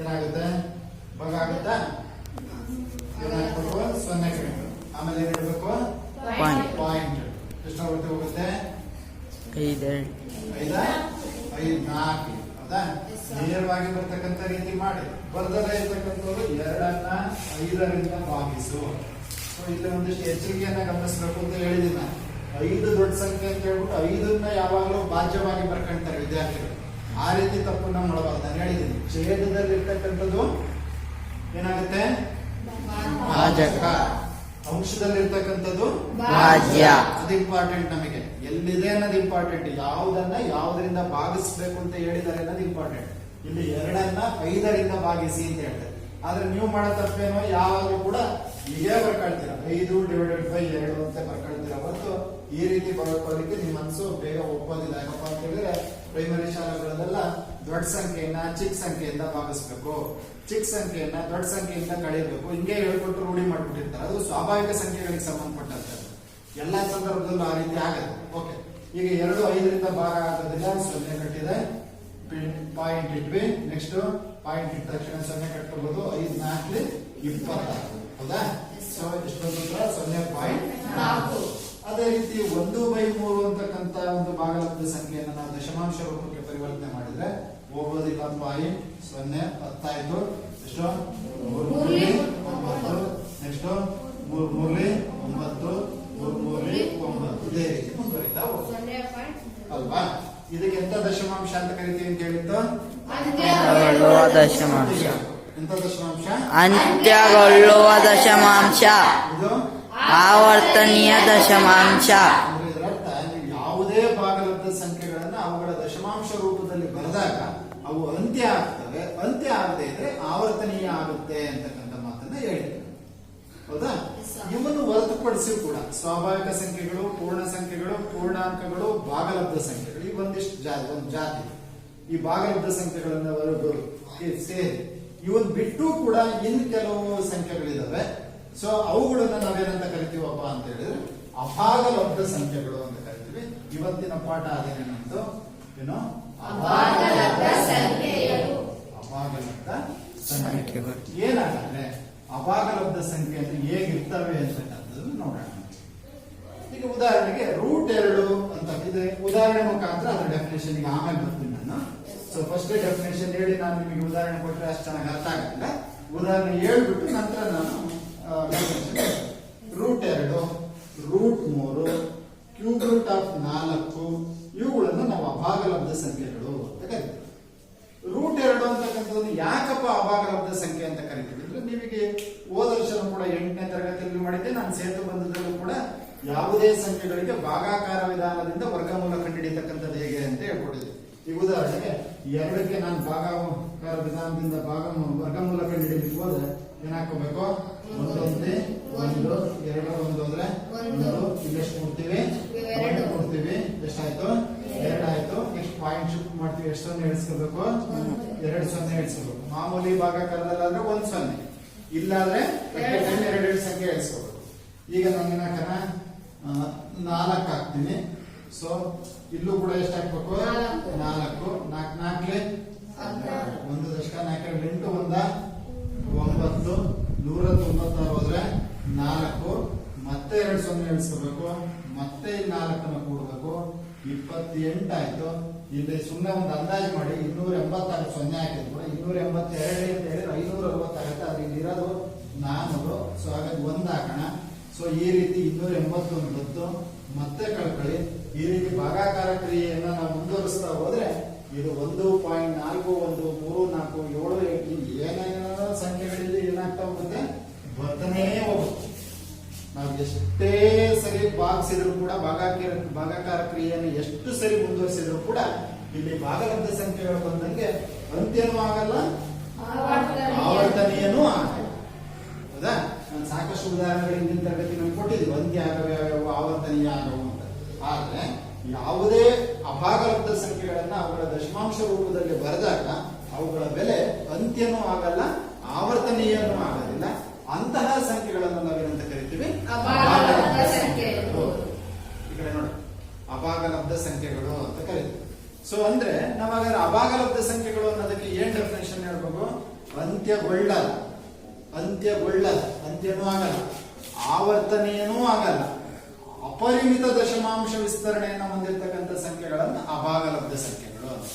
Speaker 1: ಏನಾಗುತ್ತೆ? ಭಾಗ ಆಗುತ್ತಾ? ಏನಾಗ್ಬೇಕು? 0 ಕಡಿಮೆ, ಆಮೇಲೆ ಏನಿಡ್ಬೇಕು? ಪಾಯಿಂಟ್. ಎಷ್ಟು ಹೋಗುತ್ತೆ?
Speaker 4: 5
Speaker 1: 5 4. ಹೌದಾ? ನೇರವಾಗಿ ಬರ್ತಕ್ಕಂಥ ರೀತಿ ಮಾಡಿ. ಬರ್ದಲ್ಲೇ ಇರ್ತಕ್ಕಂಥವ್ರು 2ನ್ನ 5ರಿಂದ ಭಾಗಿಸು. ಇಲ್ಲಿ ಒಂದಿಷ್ಟು ಎಚ್ಚರಿಕೆಯನ್ನ ಗಮನಿಸಬೇಕು ಅಂತ ಹೇಳಿದ್ದೀನಿ ನಾನು. 5 ದೊಡ್ಡ ಸಂಖ್ಯೆ ಅಂತ ಹೇಳ್ಬಿಟ್ಟು 5ನ್ನ ಯಾವಾಗಲೂ ಭಾಜ್ಯವಾಗಿ ಬರ್ಕೊಂತಾರೆ ವಿದ್ಯಾರ್ಥಿಗಳು. ಆ ರೀತಿ ತಪ್ಪನ್ನ ಮಾಡಬಾರ್ದು. ನಾನು ಹೇಳಿದ್ದೀನಿ, ಛೇದದಲ್ಲಿ ಇರ್ತಕ್ಕಂಥದ್ದು ಏನಾಗುತ್ತೆ? ಭಾಜಕ. ಅಂಶದಲ್ಲಿ ಇರ್ತಕ್ಕಂಥದ್ದು
Speaker 4: ಭಾಜ್ಯ.
Speaker 1: ಅದು ಇಂಪಾರ್ಟೆಂಟ್. ನಮಗೆ ಎಲ್ಲಿದೆ ಅನ್ನೋದು ಇಂಪಾರ್ಟೆಂಟ್. ಯಾವುದನ್ನ ಯಾವುದರಿಂದ ಭಾಗಿಸ್ಬೇಕು ಅಂತ ಹೇಳಿದ್ದಾರೆ ಅನ್ನೋದು ಇಂಪಾರ್ಟೆಂಟ್. ಇಲ್ಲಿ 2ನ್ನ 5ರಿಂದ ಭಾಗಿಸಿ ಅಂತ ಹೇಳ್ತಾರೆ. ಆದ್ರೆ ನೀವು ಮಾಡೋ ತಪ್ಪೇನೋ ಯಾವಾಗಲೂ ಕೂಡ ಹೀಗೆ ಬರ್ಕೊಳ್ತೀರಾ, 5/2 ಅಂತ ಬರ್ಕೊಳ್ತೀರಾ ಹೊರತು ಈ ರೀತಿ ಬರ್ಕೊಳ್ಳಿಕ್ಕೆ ನಿಮ್ಮ ಮನಸ್ಸು ಬೇಗ ಒಪ್ಪೋದಿಲ್ಲ. ಯಾಕಪ್ಪ ಅಂತ ಹೇಳಿದ್ರೆ ಪ್ರೈಮರಿ ಶಾಲೆಗಳಲ್ಲೆಲ್ಲ ದೊಡ್ಡ ಸಂಖ್ಯೆಯನ್ನ ಚಿಕ್ಕ ಸಂಖ್ಯೆಯಿಂದ ಭಾಗಿಸ್ಬೇಕು, ಚಿಕ್ಕ ಸಂಖ್ಯೆಯನ್ನ ದೊಡ್ಡ ಸಂಖ್ಯೆಯಿಂದ ಕಳೆಯಬೇಕು, ಹಿಂಗೆ ಹೇಳ್ಕೊಟ್ಟು ರೂಢಿ ಮಾಡ್ಬಿಟ್ಟಿರ್ತಾರೆ. ಅದು ಸ್ವಾಭಾವಿಕ ಸಂಖ್ಯೆಗಳಿಗೆ ಸಂಬಂಧಪಟ್ಟಂತೆ ಎಲ್ಲಾ ಸಂದರ್ಭದಲ್ಲೂ ಆ ರೀತಿ ಆಗತ್ತೆ. ಓಕೆ, ಈಗ 2 5ರಿಂದ ಭಾಗ ಆಗೋದಿಲ್ಲ, 0 ಕಟ್ಟಿದೆ, ಪಾಯಿಂಟ್ ಇಟ್ವಿ. ನೆಕ್ಸ್ಟ್ ಪಾಯಿಂಟ್ ಇಟ್ಟ ತಕ್ಷಣ 0 ಕಟ್ಕೋಬಹುದು. 5 4 26, ಹೌದಾ? ಸೊ ಇಷ್ಟೊಂದು 0.4. ಅದೇ ರೀತಿ 1/3 ಅಂತಕ್ಕಂತ ಒಂದು ಭಾಗಲಬ್ಧ ಸಂಖ್ಯೆಯನ್ನು ನಾವು ದಶಮಾಂಶ ರೂಪಕ್ಕೆ ಪರಿವರ್ತನೆ ಮಾಡಿದ್ರೆ ಹೋಗೋದಿಲ್ಲ. ಪಾಯಿಂಟ್ 0 10 ಆಯ್ತು. ಎಷ್ಟು? 3 9. ನೆಕ್ಸ್ಟ್ 3 3 9 3 3 9. ಇದೇ ರೀತಿ ಮುಂದುವರಿತಾ ಹೋಗುತ್ತೆ ಅಲ್ವಾ? ಇದಕ್ಕೆ ಎಂತ ದಶಮಾಂಶ ಅಂತ ಕರಿತೀವಿ ಅಂತ ಹೇಳಿದ್ದು?
Speaker 4: ಅಂತ್ಯಗೊಳ್ಳುವ ದಶಮಾಂಶ.
Speaker 1: ಎಂತ ದಶಮಾಂಶ?
Speaker 4: ಅಂತ್ಯಗೊಳ್ಳುವ ದಶಮಾಂಶ.
Speaker 1: ಇದು
Speaker 4: ಆವರ್ತನೀಯ ದಶಮಾಂಶ.
Speaker 1: ಅಂದ್ರೆ ಇದರರ್ಥ ನೀವು ಯಾವುದೇ ಭಾಗಲಬ್ಧ ಸಂಖ್ಯೆಗಳನ್ನ ಅವುಗಳ ದಶಮಾಂಶ ರೂಪದಲ್ಲಿ ಬರೆದಾಗ ಅವು ಅಂತ್ಯ ಆಗ್ತವೆ, ಅಂತ್ಯ ಆಗದೆ ಇದ್ರೆ ಆವರ್ತನೀಯ ಆಗುತ್ತೆ ಅಂತಕ್ಕಂಥ ಮಾತನ್ನ ಹೇಳಿದ್ರು, ಹೌದಾ? ಇವನ್ನು ಹೊರತುಪಡಿಸಿ ಕೂಡ ಸ್ವಾಭಾವಿಕ ಸಂಖ್ಯೆಗಳು, ಪೂರ್ಣ ಸಂಖ್ಯೆಗಳು, ಪೂರ್ಣಾಂಕಗಳು, ಭಾಗಲಬ್ಧ ಸಂಖ್ಯೆಗಳು, ಈ ಒಂದಿಷ್ಟು ಒಂದು ಜಾತಿ. ಈ ಭಾಗಲಬ್ಧ ಸಂಖ್ಯೆಗಳನ್ನ ಸೇರಿ ಇವನ್ ಬಿಟ್ಟು ಕೂಡ ಇನ್ನು ಕೆಲವು ಸಂಖ್ಯೆಗಳಿದಾವೆ. ಸೊ ಅವುಗಳನ್ನ ನಾವೇನಂತ ಕರಿತೀವಪ್ಪ ಅಂತ ಹೇಳಿದ್ರೆ ಅಭಾಗಲಬ್ಧ ಸಂಖ್ಯೆಗಳು ಅಂತ ಕರಿತೀವಿ. ಇವತ್ತಿನ ಪಾಠ ಅದೇನೇನಂತ ಏನೋ
Speaker 2: ಅಭಾಗಲಬ್ಧ ಸಂಖ್ಯೆಗಳು.
Speaker 1: ಅಭಾಗಲಬ್ಧ ಸಂಖ್ಯೆಗಳು ಏನಾಗತ್ತೆ? ಅಭಾಗಲಬ್ಧ ಸಂಖ್ಯೆ ಅಂದ್ರೆ ಹೇಗಿರ್ತವೆ ಅಂತಕ್ಕಂಥದ್ದು ನೋಡೋಣ. ಈಗ ಉದಾಹರಣೆಗೆ √2 ಅಂತ ಇದೆ. ಉದಾಹರಣೆ ಮುಖಾಂತರ ಅದ್ರ ಡೆಫಿನೇಷನ್ ಈಗ ಆಮೇಲೆ ಬರ್ತೀನಿ ನಾನು. ಸೊ ಫಸ್ಟ್ ಡೆಫಿನೇಷನ್ ಹೇಳಿ ನಾನು ನಿಮಗೆ ಉದಾಹರಣೆ ಕೊಟ್ಟರೆ ಅಷ್ಟು ಚೆನ್ನಾಗಿ ಅರ್ಥ ಆಗಲ್ಲ. ಉದಾಹರಣೆ ಹೇಳ್ಬಿಟ್ಟು ನಂತರ ನಾನು √2, √3, ಕ್ಯೂಬ್ ರೂಟ್ ಆಫ್ 4 ಇವುಗಳನ್ನು ನಾವು ಅಭಾಗಲಬ್ಧ ಸಂಖ್ಯೆಗಳು ಅಂತ ಕರಿತೀವಿ. √2 ಅಂತಕ್ಕಂಥದ್ದು ಯಾಕಪ್ಪ ಅಭಾಗಲಬ್ಧ ಸಂಖ್ಯೆ ಅಂತ ಕರಿತೀವಿ ಅಂದ್ರೆ, ನಿಮಗೆ ಹೋದ ವರ್ಷ ಕೂಡ 8ನೇ ತರಗತಿಯಲ್ಲಿ ಮಾಡಿದ್ದೆ. ನಾನು ಸೇತು ಬಂಧದಲ್ಲೂ ಕೂಡ ಯಾವುದೇ ಸಂಖ್ಯೆಗಳಿಗೆ ಭಾಗಾಕಾರ ವಿಧಾನದಿಂದ ವರ್ಗಮೂಲ ಕಂಡುಹಿಡಿಯತಕ್ಕಂಥದ್ದು ಹೇಗೆ ಅಂತ ಹೇಳ್ಕೊಟ್ಟಿದ್ದೆ. ಈ ಉದಾಹರಣೆಗೆ 2ಕ್ಕೆ ನಾನು ಭಾಗಾಕಾರ ವಿಧಾನದಿಂದ ವರ್ಗಮೂಲ ಕಂಡುಹಿಡಿಯಲಿಕ್ಕೆ ಹೋದ್ರೆ ಏನಾಕೋಬೇಕು? 1 1 1 2 1 ಹೋದ್ರೆ 1 ಇಲ್ಲೆಷ್ಟು ಕೊಡ್ತೀವಿ? 1 ಕೊಡ್ತೀವಿ. ಎಷ್ಟಾಯ್ತು? 2 ಆಯ್ತು. ನೆಕ್ಸ್ಟ್ ಪಾಯಿಂಟ್ ಶಿಫ್ಟ್ ಮಾಡ್ತೀವಿ. ಎಷ್ಟು 0 ಇಳಿಸ್ಕೋಬೇಕು? 2 0 ಇಳಿಸ್ಕೋಬೇಕು. ಮಾಮೂಲಿ ಭಾಗಾಕಾರದಲ್ಲಾದ್ರೆ 1 0, ಇಲ್ಲಾದ್ರೆ 2 ಸಂಖ್ಯೆ ಇಳಿಸ್ಕೋಬೇಕು. ಈಗ ನಾನು ಏನಕ್ಕನ 4 ಹಾಕ್ತೀನಿ. ಸೊ ಇಲ್ಲೂ ಕೂಡ ಎಷ್ಟು ಹಾಕ್ಬೇಕು? 4 4 1 ದಶಕ 4 8 1 9 196 ಹೋದ್ರೆ 4, ಮತ್ತೆ 2 0 ಇಳಿಸ್ಕೋಬೇಕು. ಮತ್ತೆ ಇಲ್ಲಿ 4 ಕೂಡಬೇಕು. 28 ಆಯ್ತು. ಇಲ್ಲಿ ಸುಮ್ಮನೆ ಒಂದು ಅಂದಾಜು ಮಾಡಿ 286 0 ಹಾಕಿದ್ರು ಕೂಡ 282 ಅಂತ ಹೇಳಿದ್ರೆ 560 ಆಗುತ್ತೆ. ಅದು ಇಲ್ಲಿರೋದು 400. ಸೊ ಹಾಗಾಗಿ 1 ಹಾಕೋಣ. ಸೊ ಈ ರೀತಿ 281 ಬಂತು. ಮತ್ತೆ ಕಳ್ಕೊಳ್ಳಿ. ಈ ರೀತಿ ಭಾಗಾಕಾರ ಕ್ರಿಯೆಯನ್ನ ನಾವು ಮುಂದುವರಿಸ್ತಾ ಹೋದ್ರೆ ಇದು 1.4134 7 ಏನೇನೋ ಸಂಖ್ಯೆಗಳಲ್ಲಿ ಏನಾಗ್ತಾ ಹೋಗುತ್ತೆ? ಬರ್ತಾನೇ ಹೋಗುತ್ತೆ. ನಾವು ಎಷ್ಟೇ ಸರಿ ಭಾಗಿಸಿದ್ರು ಕೂಡ ಭಾಗಾಕಾರ ಕ್ರಿಯೆಯನ್ನು ಎಷ್ಟು ಸರಿ ಮುಂದುವರಿಸಿದ್ರು ಕೂಡ ಇಲ್ಲಿ ಭಾಗಲಬ್ಧ ಸಂಖ್ಯೆಗಳು ಬಂದಂಗೆ ಅಂತ್ಯನೂ ಆಗಲ್ಲ, ಆವರ್ತನೀಯನೂ ಆಗಲ್ಲ, ಹೌದಾ? ನಾನು ಸಾಕಷ್ಟು ಉದಾಹರಣೆಗಳು ಹಿಂದಿನ ತರಗತಿ ನಾವು ಕೊಟ್ಟಿದ್ದೀವಿ. ಅಂತ್ಯ ಆಗವೆ ಯಾವ್ಯಾವ, ಆವರ್ತನೀಯ ಆಗವು ಅಂತ. ಆದ್ರೆ ಯಾವುದೇ ಅಭಾಗಲಬ್ಧ ಸಂಖ್ಯೆಗಳನ್ನ ಅವುಗಳ ದಶಮಾಂಶ ರೂಪದಲ್ಲಿ ಬರೆದಾಗ ಅವುಗಳ ಬೆಲೆ ಅಂತ್ಯನೂ ಆಗಲ್ಲ, ಆವರ್ತನೀಯನೂ ಆಗೋದಿಲ್ಲ. ಅಂತಹ ಸಂಖ್ಯೆಗಳನ್ನು ನಾವೇನಂತ ಕರಿತೀವಿ?
Speaker 2: ಅಭಾಗಲಬ್ಧ ಸಂಖ್ಯೆಗಳು.
Speaker 1: ಈ ಕಡೆ ನೋಡಿ, ಅಭಾಗಲಬ್ಧ ಸಂಖ್ಯೆಗಳು ಅಂತ ಕರಿತೀವಿ. ಸೊ ಅಂದ್ರೆ ನಾವಾಗ ಅಭಾಗಲಬ್ಧ ಸಂಖ್ಯೆಗಳು ಅನ್ನೋದಕ್ಕೆ ಏನ್ ಡೆಫಿನೇಷನ್ ಹೇಳ್ಬೇಕು? ಅಂತ್ಯಗೊಳ್ಳಲ್ಲ, ಅಂತ್ಯನೂ ಆಗಲ್ಲ, ಆವರ್ತನೀಯನೂ ಆಗಲ್ಲ, ಅಪರಿಮಿತ ದಶಮಾಂಶ ವಿಸ್ತರಣೆಯನ್ನು ಹೊಂದಿರತಕ್ಕಂಥ ಸಂಖ್ಯೆಗಳನ್ನು ಅಭಾಗಲಬ್ಧ ಸಂಖ್ಯೆಗಳು ಅಂತ.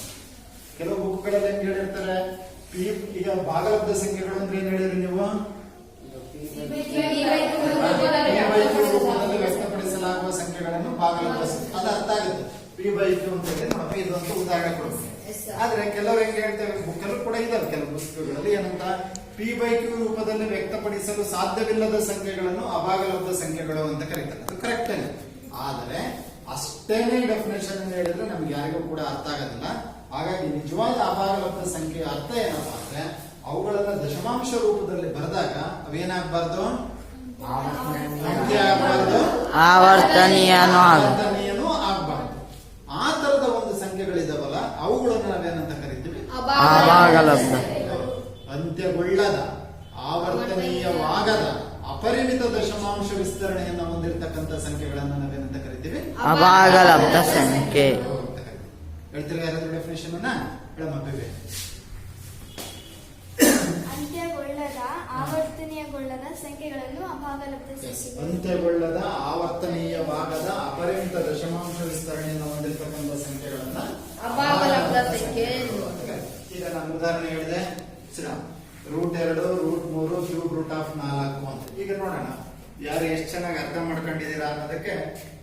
Speaker 1: ಕೆಲವು ಬುಕ್ಗಳಲ್ಲಿ ಹೆಂಗ್ ಹೇಳಿರ್ತಾರೆ? ಈಗ ಭಾಗಲಬ್ಧ ಸಂಖ್ಯೆಗಳು ಅಂದ್ರೆ ಏನ್ ಹೇಳಿದ್ರಿ ನೀವು? ರೂಪದಲ್ಲಿ ವ್ಯಕ್ತಪಡಿಸಲಾಗುವ ಸಂಖ್ಯೆಗಳನ್ನು ಭಾಗಲಬ್ಧ ಸಂಖ್ಯೆ, ಅದು ಅರ್ಥ ಆಗುತ್ತೆ. P/Q ಅಂತ ಹೇಳಿ ನೋಡಿ, ಇದೊಂದು ಉದಾಹರಣೆ ಕೊಡ್ತೀನಿ. ಆದ್ರೆ ಕೆಲವರು ಹೆಂಗ್ ಹೇಳ್ತೇವೆ, ಬುಕ್ಕಲ್ಲೂ ಕೂಡ ಇದಾವೆ ಕೆಲವು ಪುಸ್ತಕಗಳಲ್ಲಿ ಏನಂತ, P/Q ರೂಪದಲ್ಲಿ ವ್ಯಕ್ತಪಡಿಸಲು ಸಾಧ್ಯವಿಲ್ಲದ ಸಂಖ್ಯೆಗಳನ್ನು ಅಭಾಗಲಬ್ಧ ಸಂಖ್ಯೆಗಳು ಅಂತ ಕರೀತಾರೆ. ಅದು ಕರೆಕ್ಟ್. ಆದರೆ ಅಷ್ಟೇನೆ ಡೆಫಿನೇಷನ್ ಹೇಳಿದ್ರೆ ನಮ್ಗೆ ಯಾರಿಗೂ ಕೂಡ ಅರ್ಥ ಆಗೋದಿಲ್ಲ. ಹಾಗಾಗಿ ನಿಜವಾದ ಅಭಾಗಲಬ್ಧ ಸಂಖ್ಯೆಯ ಅರ್ಥ ಏನಪ್ಪಾ ಅಂದ್ರೆ ಅವುಗಳನ್ನ ದಶಮಾಂಶ ರೂಪದಲ್ಲಿ ಬರೆದಾಗ ಅವೇನಾಗಬಾರ್ದು, ಅಂತ್ಯ ಆಗಬಾರ್ದು,
Speaker 4: ಆವರ್ತನೀಯನೂ
Speaker 1: ಆವರ್ತನೀಯನೂ ಆಗಬಾರ್ದು. ಆ ತರದ ಒಂದು ಸಂಖ್ಯೆಗಳಿದಾವಲ್ಲ ಅವುಗಳನ್ನ ನಾವೇನಂತ ಕರಿತೀವಿ,
Speaker 4: ಅಭಾಗಲಬ್ಧ.
Speaker 1: ಅಂತ್ಯಗೊಳ್ಳದ, ಆವರ್ತನೀಯವಾಗದ, ಅಪರಿಮಿತ ದಶಮಾಂಶ ವಿಸ್ತರಣೆಯನ್ನು ಹೊಂದಿರತಕ್ಕಂಥ ಸಂಖ್ಯೆಗಳನ್ನು ನಾವೇನಂತ ಕರಿತೀವಿ,
Speaker 4: ಅಭಾಗಲಬ್ಧ ಸಂಖ್ಯೆ.
Speaker 1: ಹೇಳ್ತೀರಾ ಯಾರಾದ್ರೂ ಡೆಫಿನೇಷನ್ ಅನ್ನ ಹೇಳಮ್ಮ ಬೇಬಿ.
Speaker 5: ಅಂತ್ಯಗೊಳ್ಳದ ಆವರ್ತನೀಯಗೊಳ್ಳದ ಸಂಖ್ಯೆಗಳನ್ನು ಅಭಾಗಲಬ್ಧ ಸಂಖ್ಯೆಗಳು.
Speaker 1: ಅಂತ್ಯಗೊಳ್ಳದ, ಆವರ್ತನೀಯವಾಗದ, ಅಪರಿಮಿತ ದಶಮಾಂಶ ವಿಸ್ತರಣೆಯನ್ನು ಹೊಂದಿರತಕ್ಕಂಥ ಸಂಖ್ಯೆಗಳನ್ನ
Speaker 3: ಅಭಾಗಲಬ್ಧ ಸಂಖ್ಯೆ.
Speaker 1: ಈಗ ನಾನು ಉದಾಹರಣೆ ಹೇಳಿದೆ, √2, √3, ಕ್ಯೂಬ್ ರೂಟ್ ಆಫ್ 4 ಅಂತ. ಈಗ ನೋಡೋಣ ಯಾರು ಎಷ್ಟು ಚೆನ್ನಾಗಿ ಅರ್ಥ ಮಾಡ್ಕೊಂಡಿದ್ದೀರಾ ಅನ್ನೋದಕ್ಕೆ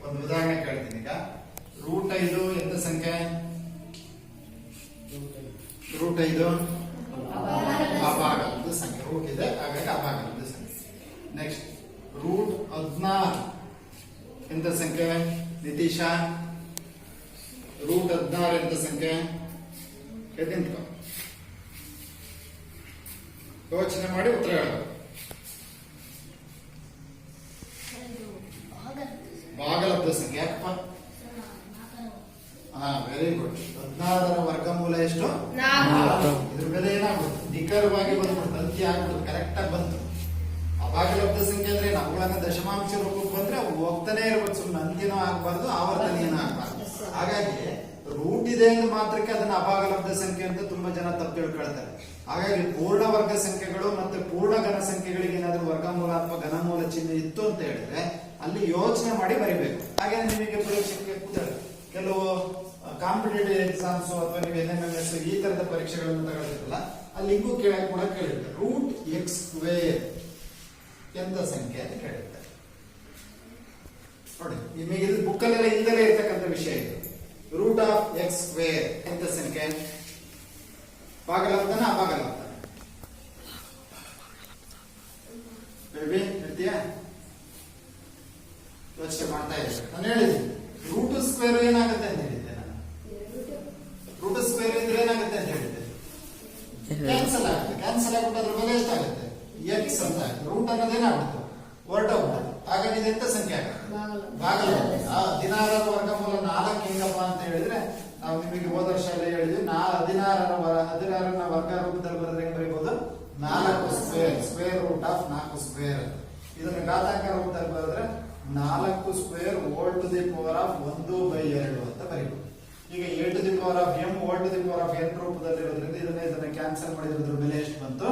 Speaker 1: ಒಂದು ಉದಾಹರಣೆ ಕೇಳ್ತೀನಿ. ಈಗ √5 ಎಂತ ಸಂಖ್ಯೆ, √5 ಅಭಾಗಲಬ್ಧ ಸಂಖ್ಯೆ. ರೂಟ್ ಇದೆ ಹಾಗಾಗಿ ಅಭಾಗಲಬ್ಧ ಸಂಖ್ಯೆ. ನೆಕ್ಸ್ಟ್ √16 ಎಂತ ಸಂಖ್ಯೆ ನಿತೀಶ, √16 ಎಂತ ಸಂಖ್ಯೆ, ನಿಂತ್ಕೊ ಯೋಚನೆ ಮಾಡಿ ಉತ್ತರ ಹೇಳಬೇಕು. ಭಾಗಲಬ್ಧ ಸಂಖ್ಯೆ ಯಾಕಪ್ಪ? Very good. 16ರ ವರ್ಗಮೂಲ ಎಷ್ಟು?
Speaker 3: 4.
Speaker 1: ಇದ್ರ ಬೆಲೆ ಏನಾಗ್ಬಿಡ್ತು, ನಿಖರವಾಗಿ ಬಂದ್ಬಿಡ್ತು, ಅಂತ್ಯ ಆಗ್ಬಿಡ್ತು, ಕರೆಕ್ಟ್ ಆಗಿ ಬಂತು. ಅಭಾಗಲಬ್ಧ ಸಂಖ್ಯೆ ಅಂದ್ರೆ ಅವುಗಳನ್ನ ದಶಮಾಂಶ ರೂಪಕ್ಕೆ ಬಂದ್ರೆ ಅವು ಹೋಗ್ತಾನೆ ಇರ್ಬೇಕು, ಸುಮ್ಮನೆ ಅಂತ್ಯನೂ ಆಗ್ಬಾರ್ದು, ಆವರ್ತನೀಯನೂ ಆಗ್ಬಾರ್ದು. ಹಾಗಾಗಿ ರೂಟ್ ಇದೆ ಎಂದು ಮಾತ್ರಕ್ಕೆ ಅದನ್ನ ಅಭಾಗಲಬ್ಧ ಸಂಖ್ಯೆ ಅಂತ ತುಂಬಾ ಜನ ತಪ್ಪು ತಿಳ್ಕೊಳ್ತಾರೆ. ಹಾಗಾಗಿ ಪೂರ್ಣ ವರ್ಗ ಸಂಖ್ಯೆಗಳು ಮತ್ತೆ ಪೂರ್ಣ ಘನ ಸಂಖ್ಯೆಗಳಿಗೆ ಏನಾದ್ರೂ ವರ್ಗಮೂಲ ಅಥವಾ ಘನಮೂಲ ಚಿಹ್ನೆ ಇತ್ತು ಅಂತ ಹೇಳಿದ್ರೆ ಅಲ್ಲಿ ಯೋಚನೆ ಮಾಡಿ ಬರಿಬೇಕು. ಹಾಗೆ ನಿಮಗೆ ಪರೀಕ್ಷೆಗೆ ಕೂತಾರೆ ಕೆಲವು ಕಾಂಪಿಟೇಟಿವ್ ಎಕ್ಸಾಮ್ಸ್ ಅಥವಾ ನೀವು NMMS ಈ ತರದ ಪರೀಕ್ಷೆಗಳನ್ನು ತಗೊಳ್ತಿರಲ್ಲ, ಅಲ್ಲಿ ಹಿಂಗೂ ಕೂಡ ಕೇಳಿರ್ತಾರೆ √x² ಎಂತ ಸಂಖ್ಯೆ ಅಂತ ಕೇಳಿರ್ತಾರೆ. ನೋಡಿ ನಿಮಗೆ ಇದು ಬುಕ್ಕಲ್ಲೆಲ್ಲ ಹಿಂದಲೇ ಇರ್ತಕ್ಕಂಥ ವಿಷಯ ಇದು. √x² ಎಂತ ಸಂಖ್ಯೆ, ಭಾಗಲಬ್ಧನ ಅಭಾಗಲಬ್ಧ? ಬೇಬಿ ಹೇಳ್ತೀಯಾ? ಯೋಚನೆ ಮಾಡ್ತಾ ಇದ್ದಾರೆ. ನಾನು ಹೇಳಿದ್ದೀನಿ √² ಏನಾಗುತ್ತೆ ಅಂತ ಹೇಳಿದ್ದೆ. ನಾನು √² ಇದ್ರೆ ಏನಾಗುತ್ತೆ ಅಂತ ಹೇಳಿದ್ದೆ, ಕ್ಯಾನ್ಸಲ್ ಆಗುತ್ತೆ. ಕ್ಯಾನ್ಸಲ್ ಆಗ್ಬಿಟ್ಟು ಅದ್ರ ಬೆಲೆ ಎಷ್ಟಾಗುತ್ತೆ, x ಅಂತ ಆಗುತ್ತೆ. ರೂಟ್ ಅನ್ನೋದು ಏನಾಗುತ್ತೆ, ಹೊರಟೋಗ್ಬಿಡುತ್ತೆ. ಹಾಗಾಗಿ ಇದು ಎಂತ ಸಂಖ್ಯೆ ಆಗುತ್ತೆ, ಭಾಗಲಬ್ಧ. 16ರ ವರ್ಗಮೂಲ 4 ಹೆಂಗಪ್ಪ ಅಂತ ಹೇಳಿದ್ರೆ ನಾವು ನಿಮಗೆ ಹೋದ ವರ್ಷ ಎಲ್ಲ ಹೇಳಿದ್ವಿ, 16ನ ವರ್ಗ ರೂಪದಲ್ಲಿ ಬರೆದ್ರೆ ಹೆಂಗ್ ಬರೀಬಹುದು, 4² ಸ್ಕ್ವೇರ್ ರೂಟ್ ಆಫ್ 4². ಇದನ್ನ ಘಾತಾಂಕ ರೂಪದಲ್ಲಿ ಬರೆದ್ರೆ 4² whole to the power of 1/2 ಅಂತ ಬರೀಬಹುದು. ಈಗ a to the power of m whole to the power of n ರೂಪದಲ್ಲಿ ಇರೋದ್ರಿಂದ ಇದನ್ನ ಕ್ಯಾನ್ಸಲ್ ಮಾಡಿದ್ರೆ ಬೆಲೆ ಎಷ್ಟು ಬಂತು,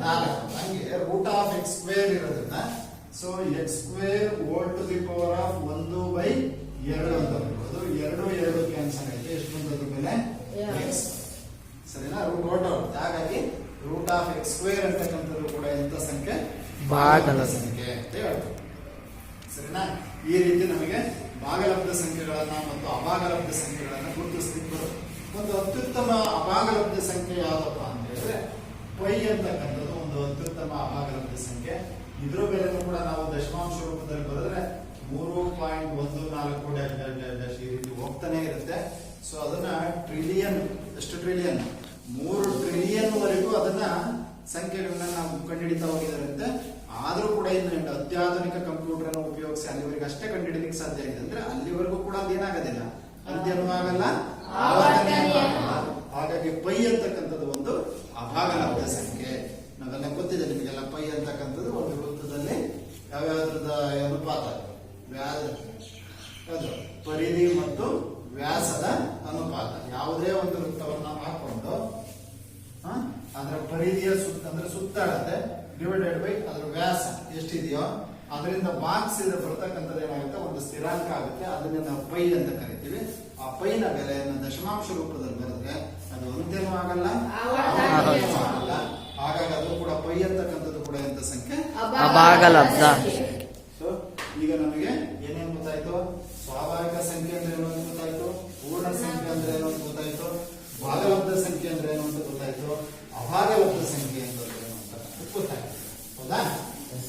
Speaker 1: 4. ಹಂಗೆ √x² ಇರೋದ್ರಿಂದ so x² whole to the power of 1/2 ಅಂತ ಬರೀಬಹುದು. 2 ಕ್ಯಾನ್ಸಲ್ ಆಯ್ತು, ಎಷ್ಟು ಬಂದದ್ದು ಬೆಲೆ, x. ಸರಿನಾ, ರೂಟ್ ಹೊರಟೋಗುತ್ತೆ. ಹಾಗಾಗಿ √x² ಅಂತಕ್ಕಂಥದ್ದು ಕೂಡ ಎಂತ ಸಂಖ್ಯೆ, ಭಾಗಲಬ್ಧ ಸಂಖ್ಯೆ ಅಂತ ಹೇಳ್ತೀವಿ. ಸರಿನಾ, ಈ ರೀತಿ ನಮಗೆ ಭಾಗಲಬ್ಧ ಸಂಖ್ಯೆಗಳನ್ನ ಮತ್ತು ಅಭಾಗಲಬ್ಧ ಸಂಖ್ಯೆಗಳನ್ನ ಗುರುತಿಸ್ಲಿಕ್ಕೆ ಬರುತ್ತೆ. ಒಂದು ಅತ್ಯುತ್ತಮ ಅಭಾಗಲಬ್ಧ ಸಂಖ್ಯೆ ಯಾವ್ದಪ್ಪ ಅಂತ ಹೇಳಿದ್ರೆ ಪೈ ಅಂತಕ್ಕಂಥದ್ದು ಒಂದು ಅತ್ಯುತ್ತಮ ಅಭಾಗಲಬ್ಧ ಸಂಖ್ಯೆ. ಇದ್ರ ಬೆಲೆನೂ ಕೂಡ ನಾವು ದಶಮಾಂಶ ರೂಪದಲ್ಲಿ ಬರೆದ್ರೆ 3.14 ಈ ರೀತಿ ಹೋಗ್ತಾನೆ ಇರುತ್ತೆ. ಸೊ ಅದನ್ನ ಟ್ರಿಲಿಯನ್, ಎಷ್ಟು ಟ್ರಿಲಿಯನ್, 3 ಟ್ರಿಲಿಯನ್ ವರೆಗೂ ಅದನ್ನ ಸಂಖ್ಯೆಗಳನ್ನ ನಾವು ಕಂಡುಹಿಡಿತಾ ಹೋಗಿದಾರಂತೆ. ಆದ್ರೂ ಕೂಡ ಇನ್ನು ಅತ್ಯಾಧುನಿಕ ಕಂಪ್ಯೂಟರ್ ಅನ್ನು ಉಪಯೋಗಿಸಿ ಅಲ್ಲಿವರೆಗೆ ಅಷ್ಟೇ ಕಂಡುಹಿಡಿಯಲಿಕ್ಕೆ ಸಾಧ್ಯ ಆಗಿದೆ. ಅಂದ್ರೆ ಅಲ್ಲಿವರೆಗೂ ಕೂಡ ಅದೇನಾಗೋದಿಲ್ಲ, ಅಂತ್ಯನೂ ಆಗಲ್ಲ, ಆವರ್ತನೀಯನೂ ಆಗಲ್ಲ. ಹಾಗಾಗಿ ಪೈ ಅಂತಕ್ಕಂಥದ್ದು ಒಂದು ಅಭಾಗಲಬ್ಧ ಸಂಖ್ಯೆ. ನಾವೆಲ್ಲ ಗೊತ್ತಿದೆ ನಿಮಗೆಲ್ಲ, ಪೈ ಅಂತಕ್ಕಂಥದ್ದು ಒಂದು ವೃತ್ತದಲ್ಲಿ ಯಾವ್ಯಾವ್ದ್ರದ ಅನುಪಾತ, ಅದು ಪರಿಧಿ ಮತ್ತು ವ್ಯಾಸದ ಅನುಪಾತ. ಯಾವುದೇ ಒಂದು ವೃತ್ತವನ್ನ ಹಾಕೊಂಡು ಅದರ ಪರಿಧಿಯ ಸುತ್ತ ಅಂದ್ರೆ ಸುತ್ತಾಡತ್ತೆ ಡಿವೈಡೆಡ್ ಬೈ ಅದರ ವ್ಯಾಸ ಎಷ್ಟಿದೆಯೋ ಅದರಿಂದ ಬಾಕ್ಸ್ ಇದೆ ಬರ್ತಕ್ಕಂಥದ್ದು ಏನಾಗುತ್ತೆ, ಒಂದು ಸ್ಥಿರಾಂಕ ಆಗುತ್ತೆ. ಅದನ್ನ ನಾವು ಪೈ ಅಂತ ಕರಿತೀವಿ. ಆ ಪೈನ ಬೆಲೆಯನ್ನು ದಶಮಾಂಶ ರೂಪದಲ್ಲಿ ಬರೆದ್ರೆ ಅದು ಅಂತ್ಯನೂ ಆಗಲ್ಲ, ಆವರ್ತನೀಯನೂ ಆಗಲ್ಲ. ಹಾಗಾಗಿ ಅದು ಕೂಡ ಪೈ ಅಂತಕ್ಕಂಥದ್ದು ಕೂಡ ಎಂತ ಸಂಖ್ಯೆ,
Speaker 4: ಅಭಾಗಲಬ್ಧ.
Speaker 1: ಸೊ ಈಗ ನಮಗೆ ಏನೇನು ಗೊತ್ತಾಯ್ತು, ಸ್ವಾಭಾವಿಕ ಸಂಖ್ಯೆ ಅಂದ್ರೆ ಏನು ಅಂತ ಗೊತ್ತಾಯ್ತು, ಪೂರ್ಣ ಸಂಖ್ಯೆ ಅಂದ್ರೆ ಏನು ಅಂತ ಗೊತ್ತಾಯ್ತು, ಭಾಗಲಬ್ಧ ಸಂಖ್ಯೆ ಅಂದ್ರೆ ಏನು ಅಂತ ಗೊತ್ತಾಯ್ತು, ಅಭಾಗಲಬ್ಧ ಸಂಖ್ಯೆ ಅಂದ್ರೆ ಏನು ಅಂತ ಗೊತ್ತಾಯ್ತು. ಹೌದಾ?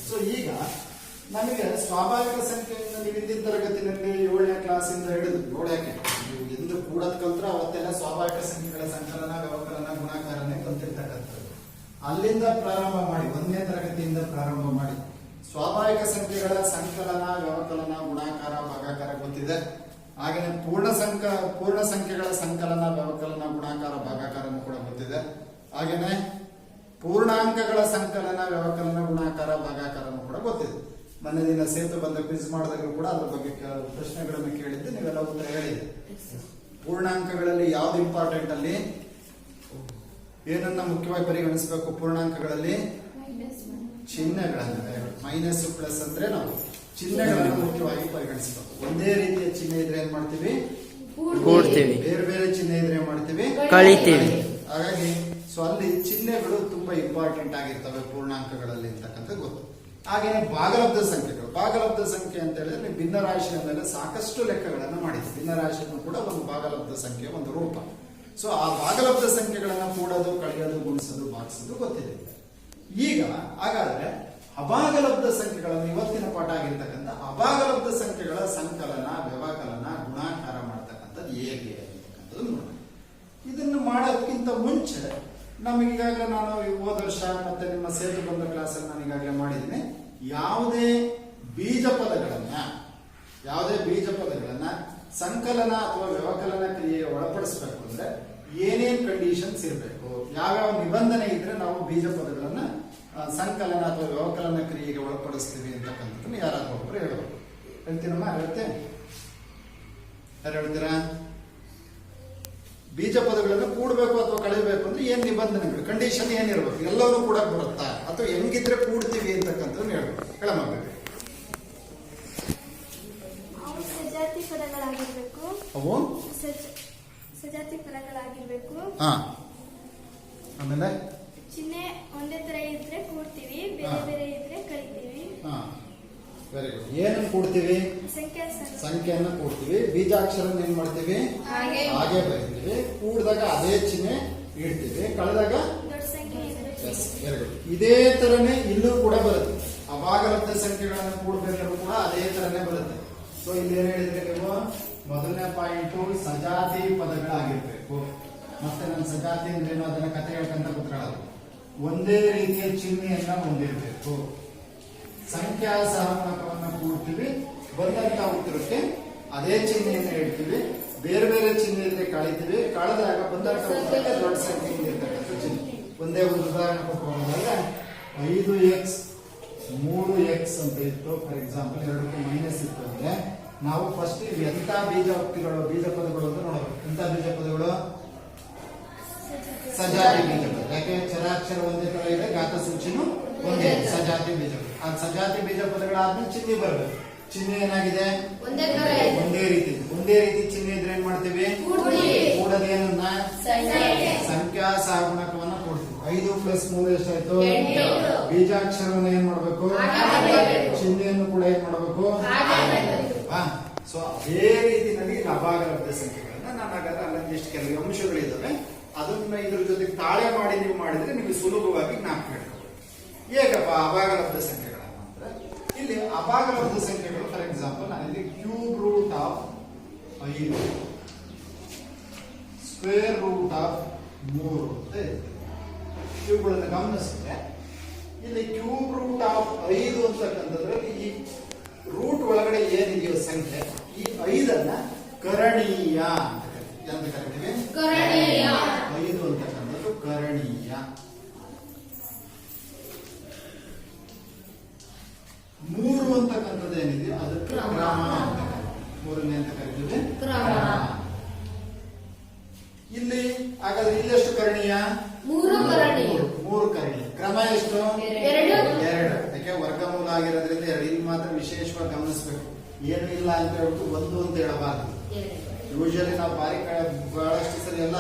Speaker 1: ಸೊ ಈಗ ನಮಗೆ ಸ್ವಾಭಾವಿಕ ಸಂಖ್ಯೆಯಿಂದ ನೀವು ಹಿಂದಿನ ತರಗತಿನಲ್ಲಿ 7ನೇ ಕ್ಲಾಸಿಂದ ಹಿಡಿದು 7ಕ್ಕೆ ನೀವು ಎಂದು ಕೂಡದ್ ಕಲ್ತ್ರ ಅವತ್ತೆಲ್ಲ ಸ್ವಾಭಾವಿಕ ಸಂಖ್ಯೆಗಳ ಅಲ್ಲಿಂದ ಪ್ರಾರಂಭ ಮಾಡಿ, 1ನೇ ತರಗತಿಯಿಂದ ಪ್ರಾರಂಭ ಮಾಡಿ. ಸ್ವಾಭಾವಿಕ ಸಂಖ್ಯೆಗಳ ಸಂಕಲನ, ವ್ಯವಕಲನ, ಗುಣಾಕಾರ, ಭಾಗಾಕಾರ ಗೊತ್ತಿದೆ. ಹಾಗೆಯೇ ಪೂರ್ಣ ಸಂಖ್ಯೆಗಳ ಸಂಕಲನ, ವ್ಯವಕಲನ, ಗುಣಾಕಾರ, ಭಾಗಾಕಾರನು ಕೂಡ ಗೊತ್ತಿದೆ. ಹಾಗೇನೆ ಪೂರ್ಣಾಂಕಗಳ ಸಂಕಲನ, ವ್ಯವಕಲನ, ಗುಣಾಕಾರ, ಭಾಗಾಕಾರನು ಕೂಡ ಗೊತ್ತಿದೆ. ಮೊನ್ನೆ ದಿನ ಸೇತು ಬಂದ ಕ್ವಿಜ್ ಮಾಡಿದಾಗಲೂ ಕೂಡ ಅದ್ರ ಬಗ್ಗೆ ಪ್ರಶ್ನೆಗಳನ್ನು ಕೇಳಿದ್ದು, ನೀವೆಲ್ಲ ಉತ್ತರ ಹೇಳಿದೆ. ಪೂರ್ಣಾಂಕಗಳಲ್ಲಿ ಯಾವ್ದು ಇಂಪಾರ್ಟೆಂಟ್? ಅಲ್ಲಿ ಏನನ್ನ ಮುಖ್ಯವಾಗಿ ಪರಿಗಣಿಸಬೇಕು? ಪೂರ್ಣಾಂಕಗಳಲ್ಲಿ ಚಿಹ್ನೆಗಳನ್ನ, ಮೈನಸ್ ಪ್ಲಸ್ ಅಂದ್ರೆ ನಾವು ಚಿಹ್ನೆಗಳನ್ನು ಮುಖ್ಯವಾಗಿ ಪರಿಗಣಿಸಬೇಕು. ಒಂದೇ ರೀತಿಯ ಚಿಹ್ನೆ ಇದ್ರೆ ಏನ್ ಮಾಡ್ತೀವಿ?
Speaker 4: ಕೂಡ್ತೀವಿ.
Speaker 1: ಬೇರೆ ಬೇರೆ ಚಿಹ್ನೆ ಇದ್ರೆ ಏನ್ ಮಾಡ್ತೀವಿ?
Speaker 4: ಕಳಿತೀವಿ.
Speaker 1: ಹಾಗಾಗಿ ಸೊ ಅಲ್ಲಿ ಚಿಹ್ನೆಗಳು ತುಂಬಾ ಇಂಪಾರ್ಟೆಂಟ್ ಆಗಿರ್ತವೆ ಪೂರ್ಣಾಂಕಗಳಲ್ಲಿ ಅಂತಕ್ಕಂಥ ಗೊತ್ತು. ಹಾಗೇನೆ ಭಾಗಲಬ್ಧ ಸಂಖ್ಯೆಗಳು. ಭಾಗಲಬ್ಧ ಸಂಖ್ಯೆ ಅಂತ ಹೇಳಿದ್ರೆ ಭಿನ್ನರಾಶಿಯ ಮೇಲೆ ಸಾಕಷ್ಟು ಲೆಕ್ಕಗಳನ್ನು ಮಾಡಿದೆ. ಭಿನ್ನರಾಶಿಯನ್ನು ಕೂಡ ಒಂದು ಭಾಗಲಬ್ಧ ಸಂಖ್ಯೆ ಒಂದು ರೂಪ. ಸೊ ಆ ಭಾಗಲಬ್ಧ ಸಂಖ್ಯೆಗಳನ್ನ ಕೂಡೋದು, ಕಳೆಯೋದು, ಗುಣಿಸೋದು, ಭಾಗಿಸೋದು ಗೊತ್ತಿದೆ. ಈಗ ಹಾಗಾದ್ರೆ ಅಭಾಗಲಬ್ಧ ಸಂಖ್ಯೆಗಳನ್ನು, ಇವತ್ತಿನ ಪಾಠ ಆಗಿರ್ತಕ್ಕಂಥ ಅಭಾಗಲಬ್ಧ ಸಂಖ್ಯೆಗಳ ಸಂಕಲನ, ವ್ಯವಕಲನ, ಗುಣಾಕಾರ ಮಾಡ್ತಕ್ಕಂಥದ್ದು ಹೇಗೆ ಅಂತಕ್ಕಂಥದ್ದು ನೋಡೋಣ. ಇದನ್ನು ಮಾಡೋದಕ್ಕಿಂತ ಮುಂಚೆ ನಮಗೀಗಾಗಲೇ ನಾನು ಹೋದ ವರ್ಷ ಮತ್ತೆ ನಿಮ್ಮ ಸೇತು ಬಂದ ಕ್ಲಾಸಲ್ಲಿ ನಾನು ಈಗಾಗಲೇ ಮಾಡಿದ್ದೀನಿ. ಯಾವುದೇ ಬೀಜ ಪದಗಳನ್ನ ಸಂಕಲನ ಅಥವಾ ವ್ಯವಕಲನ ಕ್ರಿಯೆಗೆ ಒಳಪಡಿಸಬೇಕು ಅಂದ್ರೆ ಏನೇನ್ ಕಂಡೀಷನ್ಸ್ ಇರಬೇಕು, ಯಾವ್ಯಾವ ನಿಬಂಧನೆ ಇದ್ರೆ ನಾವು ಬೀಜ ಪದಗಳನ್ನ ಸಂಕಲನ ಅಥವಾ ವ್ಯವಕಲನ ಕ್ರಿಯೆಗೆ ಒಳಪಡಿಸ್ತೀವಿ ಅಂತಕ್ಕಂಥದ್ದನ್ನು ಯಾರಾದ್ರೂ ಒಬ್ಬರು ಹೇಳಬೇಕು. ಹೇಳ್ತೀನಮ್ಮ? ಹೇಳ್ತೇನೆ. ಯಾರು ಹೇಳ್ತೀರಾ? ಬೀಜ ಪದಗಳನ್ನು ಕೂಡಬೇಕು ಅಥವಾ ಕಳೆಯಬೇಕು ಅಂದ್ರೆ ಏನ್ ನಿಬಂಧನೆಗಳು, ಕಂಡೀಷನ್ ಏನಿರ್ಬೇಕು? ಎಲ್ಲವೂ ಕೂಡ ಬರುತ್ತಾ ಅಥವಾ ಹೆಂಗಿದ್ರೆ ಕೂಡ್ತೀವಿ ಅಂತಕ್ಕಂಥದ್ದು ಹೇಳ್ಬೇಕು. ಹೇಳಮ್ಮ.
Speaker 5: ಸಜಾತಿ ಪದಗಳಾಗಿರ್ಬೇಕು.
Speaker 1: ಅವು
Speaker 5: ಸಜಾತಿ ಪದಗಳಾಗಿರ್ಬೇಕು.
Speaker 1: ಆಮೇಲೆ
Speaker 5: ಚಿಹ್ನೆ ಒಂದೇ ತರ ಇದ್ರೆ ಕೂಡ್ತೀವಿ, ಬೇರೆ ಬೇರೆ ಇದ್ರೆ ಕಳಿತೀವಿ.
Speaker 1: Very good. ಏನನ್ನು ಕೂಡ್ತೀವಿ? ಸಂಖ್ಯೆಯನ್ನು ಕೂಡ್ತೀವಿ. ಬೀಜಾಕ್ಷರ ಏನ್ ಮಾಡ್ತೀವಿ? ಹಾಗೆ ಬರೀತೀವಿ. ಕೂಡಿದಾಗ ಅದೇ ಚಿಹ್ನೆ ಇಡ್ತೀವಿ, ಕಳೆದಾಗ
Speaker 5: ದೊಡ್ಡ ಸಂಖ್ಯೆ.
Speaker 1: Very good. ಇದೇ ತರನೇ ಇಲ್ಲೂ ಕೂಡ ಬರುತ್ತೆ. ಅಭಾಗಲಬ್ಧ ಸಂಖ್ಯೆಗಳನ್ನು ಕೂಡಬೇಕಾದ್ರೂ ಕೂಡ ಅದೇ ತರನೇ ಬರುತ್ತೆ. ಸೊ ಇಲ್ಲಿ ಏನ್ ಹೇಳಿದ್ರೆ ನೀವು, ಮೊದಲನೇ ಪಾಯಿಂಟ್ ಸಜಾತಿ ಪದಗಳಾಗಿರ್ಬೇಕು. ಮತ್ತೆ ನನ್ನ ಸಜಾತಿ ಅಂದ್ರೇನು ಅದನ್ನ ಕಥೆ ಹೇಳ್ಕಂತ ಕೂತ್ಕೊಳ್ಳೋದು. ಒಂದೇ ರೀತಿಯ ಚಿಹ್ನೆಯನ್ನ ಹೊಂದಿರಬೇಕು. ಸಂಖ್ಯಾ ಸಹಗುಣಕವನ್ನ ಕೂಡ್ತೀವಿ, ಬಂದಂತ ಉತ್ತರಕ್ಕೆ ಅದೇ ಚಿಹ್ನೆಯನ್ನು ಹೇಳ್ತೀವಿ, ಬೇರೆ ಬೇರೆ ಚಿಹ್ನೆ ಇದ್ರೆ ಕಳಿತೀವಿ, ಕಳೆದಾಗ ಬಂದಂತ ಉತ್ತರಕ್ಕೆ ದೊಡ್ಡ ಸಂಖ್ಯೆ ಇರ್ತಕ್ಕಂಥ ಚಿಹ್ನೆ. ಒಂದೇ ಒಂದು ಉದಾಹರಣೆ ಕೊಟ್ಕೊಂಡ್ರೆ 5x 3x ಅಂತ ಇತ್ತು. ಫಾರ್ ಎಕ್ಸಾಂಪಲ್ 2ಕ್ಕೆ ಮೈನಸ್ ಇತ್ತು ಅಂದ್ರೆ ನಾವು ಫಸ್ಟ್ ಎಂತ ಬೀಜ ಪದಗಳು ಅಂತ ನೋಡಬೇಕು. ಎಂತ ಬೀಜ ಪದಗಳು? ಸಜಾತಿ ಬೀಜ ಪದ. ಯಾಕೆ? ಚರಾಕ್ಷರ ಒಂದೇ ತರ ಇದೆ, ಘಾತ ಸೂಚಿನೂ ಒಂದೇ. ಸಜಾತಿ ಬೀಜ ಪದ. ಆ ಸಜಾತಿ ಬೀಜ ಪದಗಳಾದ್ಮೇಲೆ ಚಿಹ್ನೆ ಬರಬೇಕು. ಚಿಹ್ನೆ ಏನಾಗಿದೆ? ಒಂದೇ ರೀತಿ ಚಿಹ್ನೆ ಇದ್ರೆ ಏನ್ ಮಾಡ್ತೀವಿ? ಕೂಡದೇನನ್ನ ಸಂಖ್ಯಾ ಸಹಗುಣಕವನ್ನ ಕೂಡ್ತೀವಿ. 5 + 3 ಎಷ್ಟಾಯ್ತು? ಬೀಜಾಕ್ಷರವನ್ನ ಏನ್ ಮಾಡ್ಬೇಕು? ಚಿಹ್ನೆಯನ್ನು ಕೂಡ ಏನ್ ಮಾಡ್ಬೇಕು? ಸೊ ಅದೇ ರೀತಿಯಲ್ಲಿ ಅಭಾಗಲಬ್ಧ ಸಂಖ್ಯೆಗಳನ್ನ ನಾನು ಹಾಗಾದ್ರೆ ಅಲ್ಲೊಂದು ಎಷ್ಟು ಕೆಲವು ಅಂಶಗಳಿದ್ದಾವೆ, ಅದನ್ನ ಇದ್ರ ಜೊತೆಗೆ ತಾಳೆ ಮಾಡಿ ನೀವು ಮಾಡಿದ್ರೆ ನಿಮಗೆ ಸುಲಭವಾಗಿ ಜ್ಞಾಪಕ ಇಟ್ಕೋಬಹುದು. ಹೇಗಪ್ಪ ಅಭಾಗಲಬ್ಧ ಸಂಖ್ಯೆಗಳನ್ನ ಅಂದ್ರೆ, ಇಲ್ಲಿ ಅಭಾಗಲಬ್ಧ ಸಂಖ್ಯೆಗಳು ಫಾರ್ ಎಕ್ಸಾಂಪಲ್ ನಾನಿಲ್ಲಿ cube root of 5 square root of 3 ಅಂತ ಇರ್ತದೆ. ಇವುಗಳನ್ನು ಗಮನಿಸಿದ್ರೆ ಇಲ್ಲಿ ಕ್ಯೂಬ್ ರೂಟ್ ಆಫ್ 5 ಅಂತಕ್ಕಂಥದ್ರಲ್ಲಿ ಈ ರೂಟ್ ಒಳಗಡೆ ಏನಿದೆಯೋ ಸಂಖ್ಯೆ, ಈ 5ಅನ್ನ ಕರಣೀಯ ಅಂತ ಕರಿತೀವಿ. 5 ಅಂತಕ್ಕಂಥದ್ದು ಕರಣೀಯ. 3 ಅಂತಕ್ಕಂಥದ್ದು ಏನಿದೆಯೋ ಅದಕ್ಕೆ ಕ್ರಮ ಅಂತ ಕರಿತೀವಿ. 3ನೇ ಅಂತ ಕರಿತೀವಿ ಕ್ರಮ. ಇಲ್ಲಿ ಹಾಗಾದ್ರೆ ಇಲ್ಲೆಷ್ಟು ಕರಣೀಯ? 3 ಕರಣೀಯ. ಕ್ರಮ ಎಷ್ಟು? 2. ಯಾಕೆ? ವರ್ಗಮೂಲ ಆಗಿರೋದ್ರಿಂದ 2. ಇಲ್ಲಿ ಮಾತ್ರ ವಿಶೇಷವಾಗಿ ಗಮನಿಸಬೇಕು. ಏನು ಇಲ್ಲ ಅಂತ ಹೇಳ್ಬಿಟ್ಟು 1 ಅಂತ ಹೇಳಬಾರ್ದು. ಯೂಶಲಿ ನಾವು ಬಹಳಷ್ಟು ಸರಿ ಎಲ್ಲ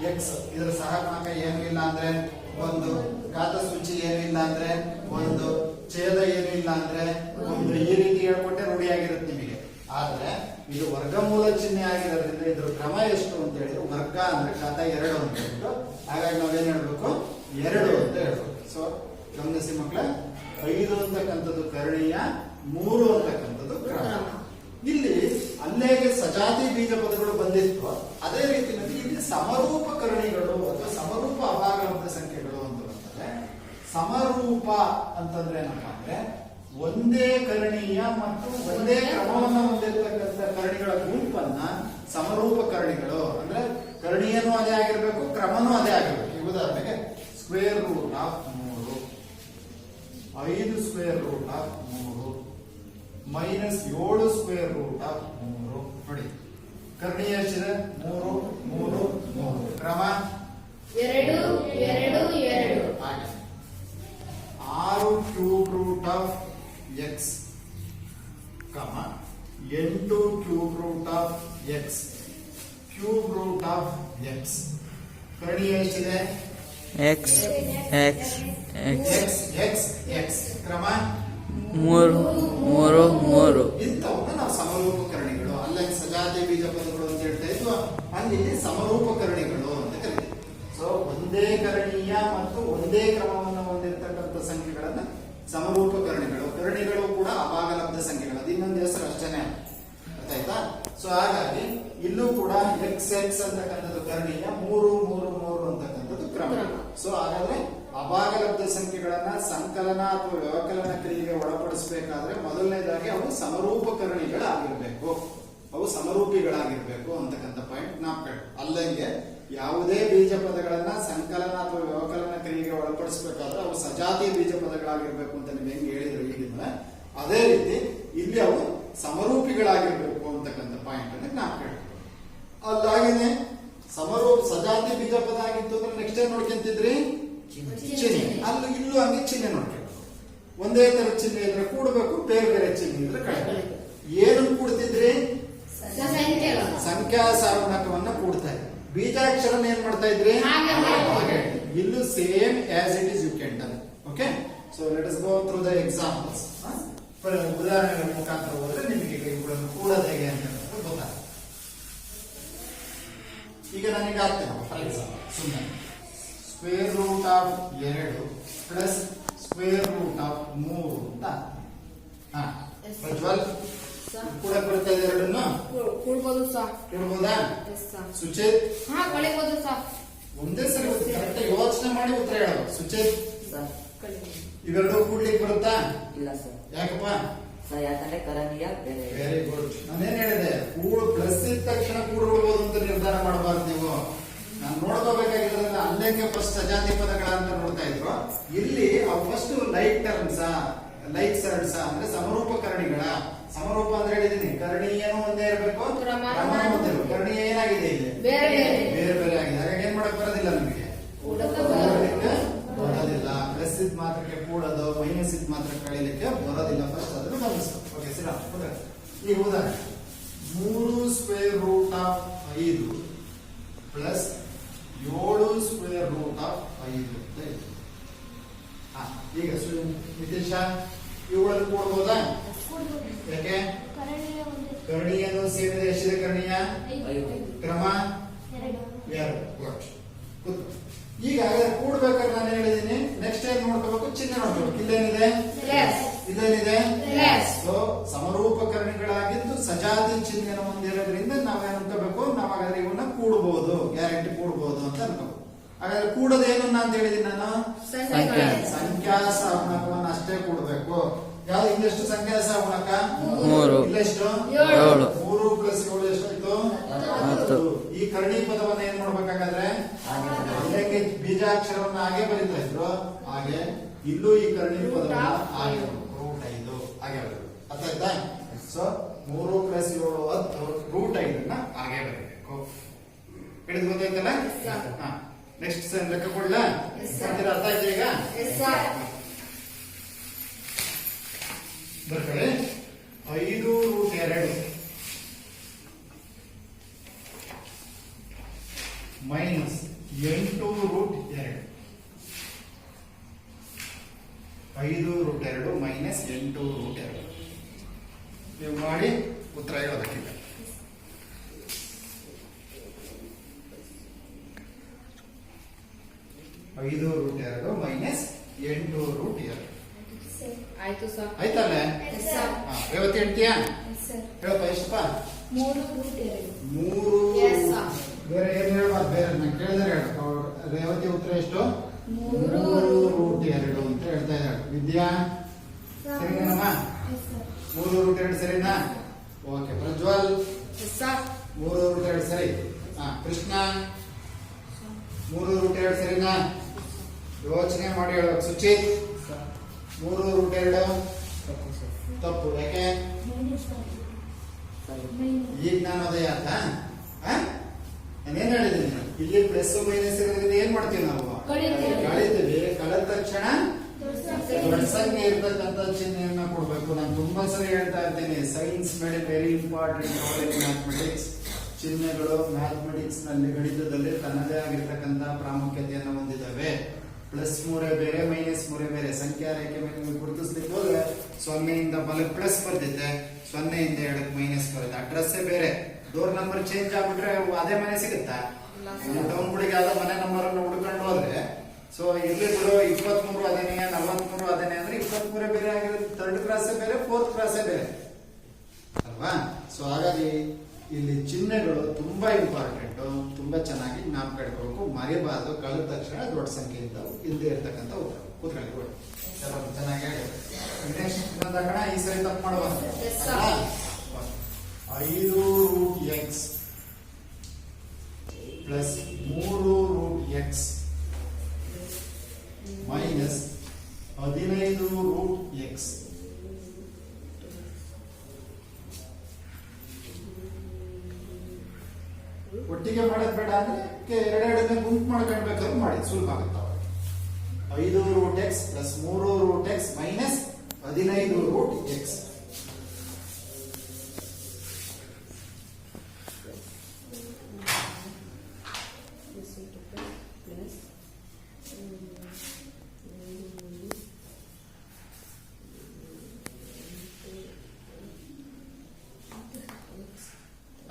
Speaker 1: ಎಕ್ಸ್ ಇದರ ಸಹಗುಣಕ ಏನು ಇಲ್ಲ ಅಂದ್ರೆ 1, ಘಾತ ಸೂಚಿ ಏನು ಇಲ್ಲ ಅಂದ್ರೆ 1, ಛೇದ ಏನು ಇಲ್ಲ ಅಂದ್ರೆ 1, ಈ ರೀತಿ ಹೇಳ್ಕೊಟ್ಟೆ ರೂಢಿಯಾಗಿರುತ್ತೆ ನಿಮಗೆ. ಆದ್ರೆ ಇದು ವರ್ಗಮೂಲ ಚಿಹ್ನೆ ಆಗಿರೋದ್ರಿಂದ ಇದ್ರ ಕ್ರಮ ಎಷ್ಟು ಅಂತ ಹೇಳಿದ್ರೆ, ವರ್ಗ ಅಂದ್ರೆ ಘಾತ 2 ಅಂತ ಹೇಳ್ಬಿಟ್ಟು, ಹಾಗಾಗಿ ನಾವೇನ್ ಹೇಳ್ಬೇಕು? 2 ಅಂತ ಹೇಳ್ಬೇಕು. ಸೊ ಗಮನಿಸಿ ಮಕ್ಕಳ, 5 ಅಂತಕ್ಕಂಥದ್ದು ಕರಣೀಯ, 3 ಅಂತಕ್ಕಂಥದ್ದು ಕ್ರಮ. ಇಲ್ಲಿ ಅಲ್ಲೇಗೆ ಸಜಾತಿ ಬೀಜ ಪದಗಳು ಬಂದಿತ್ತು, ಅದೇ ರೀತಿಯಲ್ಲಿ ಇಲ್ಲಿ ಸಮರೂಪ ಕರಣಿಗಳು ಅಥವಾ ಸಮರೂಪ ಅಭಾಗಲಬ್ಧ ಸಂಖ್ಯೆಗಳು ಅಂತ ಬರ್ತದೆ. ಸಮರೂಪ ಅಂತಂದ್ರೆ ಏನಪ್ಪಾ ಅಂದ್ರೆ ಒಂದೇ ಕರ್ಣೀಯ ಮತ್ತು ಒಂದೇ ಕ್ರಮವನ್ನು ಹೊಂದಿರತಕ್ಕಂಥ ಕರಣಿಗಳ ಗುಂಪನ್ನ ಸಮರೂಪ ಕರಣಿಗಳು ಅಂದ್ರೆ ಕರ್ಣೀಯನೂ ಅದೇ ಆಗಿರ್ಬೇಕು, ಕ್ರಮನೂ ಅದೇ ಆಗಿರ್ಬೇಕು. ಈ ಉದಾಹರಣೆಗೆ square root of 3, 5 square root of 3 minus 7 square root of 3. ನೋಡಿ ಕರ್ಣೀಯ ಎಷ್ಟಿದೆ? 3 3 3. ಕ್ರಮ
Speaker 3: 2 2 2.
Speaker 1: ಹಾಗೆ 6 cube root of x, 8 cube root of x, cube root of x. ಕರ್ಣೀಯ ಎಷ್ಟಿದೆ?
Speaker 4: X x x
Speaker 1: x x x. ಕ್ರಮ
Speaker 4: 3 3 3.
Speaker 1: ಇಂಥವನ್ನ ನಾವು ಸಮರೂಪ ಕರಣಿಗಳು, ಅಲ್ಲ ಸಜಾತಿ ಬೀಜ ಪದಗಳು ಅಂತ ಹೇಳ್ತಾ ಇದ್ವು, ಅಲ್ಲಿ ಸಮರೂಪ ಕರಣಿಗಳು ಅಂತ ಕರೀತೀವಿ. ಸೊ ಒಂದೇ ಕರಣೀಯ ಮತ್ತು ಒಂದೇ ಕ್ರಮವನ್ನು ಹೊಂದಿರತಕ್ಕಂಥ ಸಂಖ್ಯೆಗಳನ್ನ ಸಮರೂಪ ಕರಣಿಗಳು. ಕರಣಿಗಳು ಕೂಡ ಅಭಾಗಲಬ್ಧ ಸಂಖ್ಯೆಗಳು, ಅದು ಇನ್ನೊಂದು ಹೆಸರು ಅಷ್ಟೇನೆ, ಗೊತ್ತಾಯ್ತಾ? ಸೊ ಹಾಗಾಗಿ ಇಲ್ಲೂ ಕೂಡ ಎಕ್ಸ್ ಎಕ್ಸ್ ಅಂತಕ್ಕಂಥದ್ದು ಕರ್ಣೀಯ, 3 3 3 ಅಂತಕ್ಕಂಥದ್ದು ಕ್ರಮ. ಸೊ ಹಾಗಾದ್ರೆ ಅಭಾಗಲಬ್ಧ ಸಂಖ್ಯೆಗಳನ್ನ ಸಂಕಲನ ಅಥವಾ ವ್ಯವಕಲನ ಕ್ರಿಯೆಗೆ ಒಳಪಡಿಸಬೇಕಾದ್ರೆ ಮೊದಲನೇದಾಗಿ ಅವು ಸಮರೂಪ ಕರಣಿಗಳಾಗಿರ್ಬೇಕು, ಅವು ಸಮರೂಪಿಗಳಾಗಿರ್ಬೇಕು ಅಂತಕ್ಕಂಥ ಪಾಯಿಂಟ್ ನಾವು ಅಲ್ಲಂಗೆ ಯಾವುದೇ ಬೀಜ ಪದಗಳನ್ನ ಸಂಕಲನ ಅಥವಾ ವ್ಯವಕಲನ ಕ್ರಿಯೆಗೆ ಒಳಪಡಿಸಬೇಕಾದ್ರೆ ಅವು ಸಜಾತಿ ಬೀಜ ಪದಗಳಾಗಿರ್ಬೇಕು ಅಂತ ನೀವು ಹೆಂಗ್ ಹೇಳಿದ್ರು ಈಗಿನ, ಅದೇ ರೀತಿ ಇಲ್ಲಿ ಅವು ಸಮರೂಪಿಗಳಾಗಿರ್ಬೇಕು ಅಂತಕ್ಕಂಥ ಪಾಯಿಂಟ್ ಅನ್ನ ನಾವು ಕೇಳಿ. ಅಲ್ಲಾಗೇನೆ ಸಮರೂಪ ಸಜಾತಿ ಬೀಜ ಪದ ಆಗಿತ್ತು ಅಂದ್ರೆ ನೆಕ್ಸ್ಟ್ ಏನ್ ನೋಡ್ಕೊಂತಿದ್ರಿ? ಚಿಹ್ನೆ. ಅಲ್ಲಿ ಇಲ್ಲೂ ಹಂಗೆ ಚಿಹ್ನೆ ನೋಡ್ಬೇಕು. ಒಂದೇ ತರ ಚಿಹ್ನೆ ಇದ್ರೆ ಕೂಡಬೇಕು, ಬೇರೆ ಬೇರೆ ಚಿಹ್ನೆ ಇದ್ರೆ ಕಳಿಬೇಕು. ಏನನ್ನು ಕೂಡ್ತಿದ್ರಿ? ಸಂಖ್ಯಾ ಸಾರ್ವನಾಮಕವನ್ನ ಕೂಡ್ತಾ ಇದ್ರಿ. ಬೀಜಾಕ್ಷರನ ಏನ್ ಮಾಡ್ತಾ ಇದ್ರಿ? ಹಾಗೆ. ಇಲ್ಲೂ same as it is you can done. Okay, so let us go through the examples. ಉದಾಹರಣೆಗಳ ಮುಖಾಂತರ ಹೋದ್ರೆ ನಿಮಗೆ ಇವುಗಳನ್ನು ಕೂಡೋದು ಹೇಗೆ ಅಂತ ಗೊತ್ತಾಗುತ್ತೆ. ಈಗ ನನಗೆ ಆಗ್ತೇನೆ ಫಾರ್ ಎಕ್ಸಾಂಪಲ್ ಸುಮ್ಮನೆ square root of 2 plus square root of 3 ಅಂತ. ಪ್ರಜ್ವಲ್ ಕೂಡ ಬರ್ತಾ ಇದೆ, ಎರಡನ್ನು
Speaker 3: ಕೂಡ್ಬೋದು ಸರ್.
Speaker 1: ಕೂಡ್ಬೋದಾ?
Speaker 3: Yes sir.
Speaker 1: ಸುಚೇತ್
Speaker 3: ಕಳಿಬೋದು ಸರ್.
Speaker 1: ಒಂದೇ ಸರಿ ಕರೆಕ್ಟ್ ಯೋಚನೆ ಮಾಡಿ ಉತ್ತರ ಹೇಳೋದು. ಸುಚೇತ್
Speaker 2: ಸರ್
Speaker 1: ಇವೆರಡು ಕೂಡ್ಲಿಕ್ಕೆ ಬರುತ್ತಾ?
Speaker 2: ಇಲ್ಲ ಸರ್.
Speaker 1: ಯಾಕಪ್ಪ?
Speaker 2: ಸರ್ ಯಾಕಂದ್ರೆ ಕರನೀಯ ಬೇರೆ.
Speaker 1: Very good. ನಾನೇನ್ ಹೇಳಿದೆ? ಕೂಡು ಪ್ಲಸ್ ಇದ್ದ ತಕ್ಷಣ ಕೂಡ್ಬಿಡ್ಬೋದು ಅಂತ ನಿರ್ಧಾರ ಮಾಡಬಾರ್ದು ನೀವು. ನಾನು ನೋಡ್ಕೋಬೇಕಾಗಿರೋದ್ರಿಂದ ಅಲ್ಲೇಗೆ ಫಸ್ಟ್ ಸಜಾತಿ ಪದಗಳ ಅಂತ ನೋಡ್ತಾ ಇದ್ರು. ಇಲ್ಲಿ ಅವು ಫಸ್ಟ್ ಲೈಕ್ ಟರ್ಮ್ಸ್, ಲೈಕ್ ಸರ್ಡ್ಸ್ ಅಂದ್ರೆ ಸಮರೂಪ ಕರಣಿಗಳ. ಸಮರೂಪ ಅಂದ್ರೆ ಹೇಳಿದೀನಿ, ಕರ್ಣೀಯನು ಒಂದೇ ಇರಬೇಕು,
Speaker 3: ಕ್ರಮ
Speaker 1: ಒಂದೇ ಇರಬೇಕು. ಕರ್ಣೀಯ ಏನಾಗಿದೆ ಇಲ್ಲಿ?
Speaker 3: ಬೇರೆ ಬೇರೆ.
Speaker 1: ಬೇರೆ ಬೇರೆ ಆಗಿದೆ. ಹಾಗಾಗಿ ಏನ್ ಮಾಡಕ್ ಬರೋದಿಲ್ಲ ನಮಗೆ, ಕೂಡಲಿಕ್ಕೆ ಬರೋದಿಲ್ಲ. ಪ್ಲಸ್ ಇದ್ ಮಾತ್ರಕ್ಕೆ ಕೂಡೋದು, ಮೈನಸ್ ಇದ್ ಮಾತ್ರ ಕಳೀಲಿಕ್ಕೆ ಬರೋದಿಲ್ಲ. ಫಸ್ಟ್ ಅದನ್ನು ಗಮನಿಸ್ಬೇಕು. ಓಕೆ ಸರಿ. ಈಗ ಉದಾಹರಣೆ 3 square root of 5 plus 7 square root of 5 ಅಂತ ಇದೆ. ಈಗ ನಿತೀಶ ಇವುಗಳನ್ನು ಕೂಡಬಹುದಾ? ಯಾಕೆ? ಕರ್ಣೀಯನು ಸೇರಿದ ಎಷ್ಟಿದೆ ಕರ್ಣೀಯ? ಕ್ರಮ 2. ಈಗ ಕೂಡ್ಬೇಕಾದ್ರೆ ನಾನು ಹೇಳಿದೀನಿ, ನೆಕ್ಸ್ಟ್ ಏನ್ ನೋಡ್ಕೋಬೇಕು? ಚಿಹ್ನೆ ನೋಡ್ಕೋಬೇಕು. ಇಲ್ಲೇನಿದೆ? ಇಲ್ಲೇನಿದೆ? ಸೊ ಸಮರೂಪ ಕರ್ಣಿಗಳಾಗಿದ್ದು ಸಜಾತಿ ಚಿಹ್ನೆನ ಹೊಂದಿರೋದ್ರಿಂದ ನಾವೇನ್ ಅನ್ಕೋಬೇಕು? ನಾವಾಗಾದ್ರೆ ಇವನ್ನ ಕೂಡಬಹುದು, ಗ್ಯಾರಂಟಿ ಕೂಡಬಹುದು ಅಂತ ಅನ್ಕೋಬೇಕು. ಹಾಗಾದ್ರೆ ಕೂಡೋದು ಏನು ಅಂತ ಹೇಳಿದೀನಿ ನಾನು? ಸಂಖ್ಯಾ ಸಹಗುಣಕವನ್ನ ಅಷ್ಟೇ ಕೂಡಬೇಕು. ಯಾವ್ದು? ಇನ್ನೆಷ್ಟು ಸಂಖ್ಯಾ ಸಹಗುಣಕ?
Speaker 4: 3.
Speaker 1: ಇಲ್ಲೆಷ್ಟು?
Speaker 4: 7.
Speaker 1: 3 ಪ್ಲಸ್ 7 ಎಷ್ಟಾಯ್ತು? 10. ಈ ಕರ್ಣಿ ಪದವನ್ನ ಏನ್ ಮಾಡ್ಬೇಕಾದ್ರೆ ಹೇಗೆ ಬೀಜಾಕ್ಷರವನ್ನ ಹಾಗೆ ಬರೀತಾ ಇದ್ರು ಹಾಗೆ ಇಲ್ಲೂ ಈ ಕರ್ಣಿ ಪದವನ್ನ ಹಾಗೆ ರೂಟ್ 5 ಹಾಗೆ ಬರಬೇಕು. ಅರ್ಥ ಆಯ್ತಾ? ಸೊ 3 ಪ್ಲಸ್ 7 10 ರೂಟ್ 5 ಹಾಗೆ ಬರೀಬೇಕು. ಹೇಳಿದ್ ಗೊತ್ತಾಯ್ತಲ್ಲ? ನೆಕ್ಸ್ಟ್ ಲೆಕ್ಕ ಕೊಡ್ಲಾ? ಅರ್ಥ ಆಯ್ತು ಈಗ? ಬರ್ಕೊಳ್ಳಿ. 5 root 2 minus 8 root 2. 5 root 2 minus 8 root 2 ನೀವು ಮಾಡಿ ಉತ್ತರ ಹೇಳೋದಕ್ಕಿಲ್ಲ. ಐದು ರೂಟ್ 2 ಮೈನಸ್ 8 ರೂಟ್ 2
Speaker 3: ಆಯ್ತು ಸರ್.
Speaker 1: ಆಯ್ತಲ್ಲ? ರೇವತಿ ಹೇಳ್ತೀಯಾ? ಹೇಳಪ್ಪ. ಎಷ್ಟಪ್ಪ?
Speaker 5: 3 ರೂಟ್ 2.
Speaker 1: 3. ಬೇರೆ ಏನು ಹೇಳ್ಬಾರ್ದು, ಬೇರೆ ನಾನು ಕೇಳಿದ್ರೆ ಹೇಳ. ರೇವತಿ ಉತ್ತರ ಎಷ್ಟು? 3 ರೂಟ್ 2 ಇದೆಯಾ? ಸರಿನಮ್ಮ? 3 ರೂಟ್ 2 ಸರಿನಾ? Okay. Prajwal
Speaker 3: yes sir
Speaker 1: 3 root 2 ಸರಿ. ಕೃಷ್ಣ 3 ರೂಟ್ 2 ಸರಿನಾ? ಯೋಚನೆ ಮಾಡಿ ಹೇಳ್ಬೇಕು. ಸುಚಿತ್ 3 ರೂಟ್ 2
Speaker 2: ತಪ್ಪು ಸರ್.
Speaker 1: ತಪ್ಪು. ಯಾಕೆ?
Speaker 2: ಸರಿ.
Speaker 1: ಈಗ ನಾನು ಅದೇ ಅರ್ಥ ನಾನೇನ್ ಹೇಳಿದ್ದೀನಿ, ಇಲ್ಲಿ ಪ್ಲಸ್ ಮೈನಸ್ ಇರೋದ್ರಿಂದ ಏನ್ ಮಾಡ್ತೀವಿ ನಾವು?
Speaker 3: ಕಳೀತೀವಿ.
Speaker 1: ಕಳೀತೀವಿ. ಕಳೆದ ತಕ್ಷಣ ದೊಡ್ಡ ಸಂಖ್ಯೆ ಇರ್ತಕ್ಕಂಥ ಚಿಹ್ನೆಯನ್ನ ಕೊಡ್ಬೇಕು. ನಾನು ತುಂಬಾ ಸರಿ ಹೇಳ್ತಾ ಇದ್ದೀನಿ, ಸೈನ್ಸ್ ಮೇಲೆ ವೆರಿ ಇಂಪಾರ್ಟೆಂಟ್ ಮ್ಯಾಥಮೆಟಿಕ್ಸ್. ಚಿಹ್ನೆಗಳು ಮ್ಯಾಥಮೆಟಿಕ್ಸ್ ನಲ್ಲಿ, ಗಣಿತದಲ್ಲಿ ತನ್ನದೇ ಆಗಿರ್ತಕ್ಕಂಥ ಪ್ರಾಮುಖ್ಯತೆಯನ್ನು ಹೊಂದಿದ್ದಾವೆ. ಪ್ಲಸ್ ಮೂರೇ ಬೇರೆ, ಮೈನಸ್ ಮೂರೇ ಬೇರೆ. ಸಂಖ್ಯಾ ರೇಖೆ ಮೇಲೆ ನೀವು ಗುರುತಿಸ್ಲಿಕ್ಕೆ ಹೋದ್ರೆ 0ಇಂದ ಬಲಕ್ಕೆ ಪ್ಲಸ್ ಬರ್ತಿದೆ, 0ಇಂದ 2ಕ್ಕೆ ಮೈನಸ್ ಬರುತ್ತೆ. ಅಡ್ರೆಸ್ಸೇ ಬೇರೆ. ಡೋರ್ ನಂಬರ್ ಚೇಂಜ್ ಆಗ್ಬಿಟ್ರೆ ಅದೇ ಮನೆ ಸಿಗುತ್ತಾ? ಟೌನ್ ಗುಡಿಗೆ ಯಾವ್ದೋ ಮನೆ ನಂಬರ್ ಅನ್ನು ಹುಡ್ಕೊಂಡು ಹೋದ್ರೆ ಸೊ ಇಲ್ಲಿ ಬಿಡು 23 ಅದೇನೆ, 43 ಅದೇನೆ ಅಂದ್ರೆ 23 ಬೇರೆ ಆಗಿರೋದು. 3rd ಕ್ಲಾಸೇ ಬೇರೆ, 4th ಕ್ಲಾಸೇ ಬೇರೆ ಅಲ್ವಾ? ಸೊ ಹಾಗಾಗಿ ಇಲ್ಲಿ ಚಿಹ್ನೆಗಳು ತುಂಬಾ ಇಂಪಾರ್ಟೆಂಟ್. ತುಂಬಾ ಚೆನ್ನಾಗಿ ಜ್ಞಾಪಕ ಇಟ್ಕೋಬೇಕು, ಮರಿಬಾರ್ದು. ಕಳೆದ ತಕ್ಷಣ ದೊಡ್ಡ ಸಂಖ್ಯೆಯಿಂದ ಹಿಂದೆ ಇರ್ತಕ್ಕಂಥ ಉತ್ತರ. ಕೂತ್ಕೊಳ್ಳಿ. ಚೆನ್ನಾಗಿ ನೆಕ್ಸ್ಟ್ ಕಣ ಈ ಸರಿ ತಪ್ಪು ಮಾಡಬಾರ್ದು. 5 root x plus 3 root x minus 15 root x. ಒಟ್ಟಿಗೆ ಮಾಡೋದು ಬೇಡ ಅಂದ್ರೆ ಎರಡೆರಡನ್ನ ಗುಂಪು ಮಾಡ್ಕೊಳ್ಬೇಕಾದ್ರೆ ಮಾಡಿ, ಸುಲಭ ಆಗುತ್ತಾವ. 5 root x plus 3 root x minus 15 root x.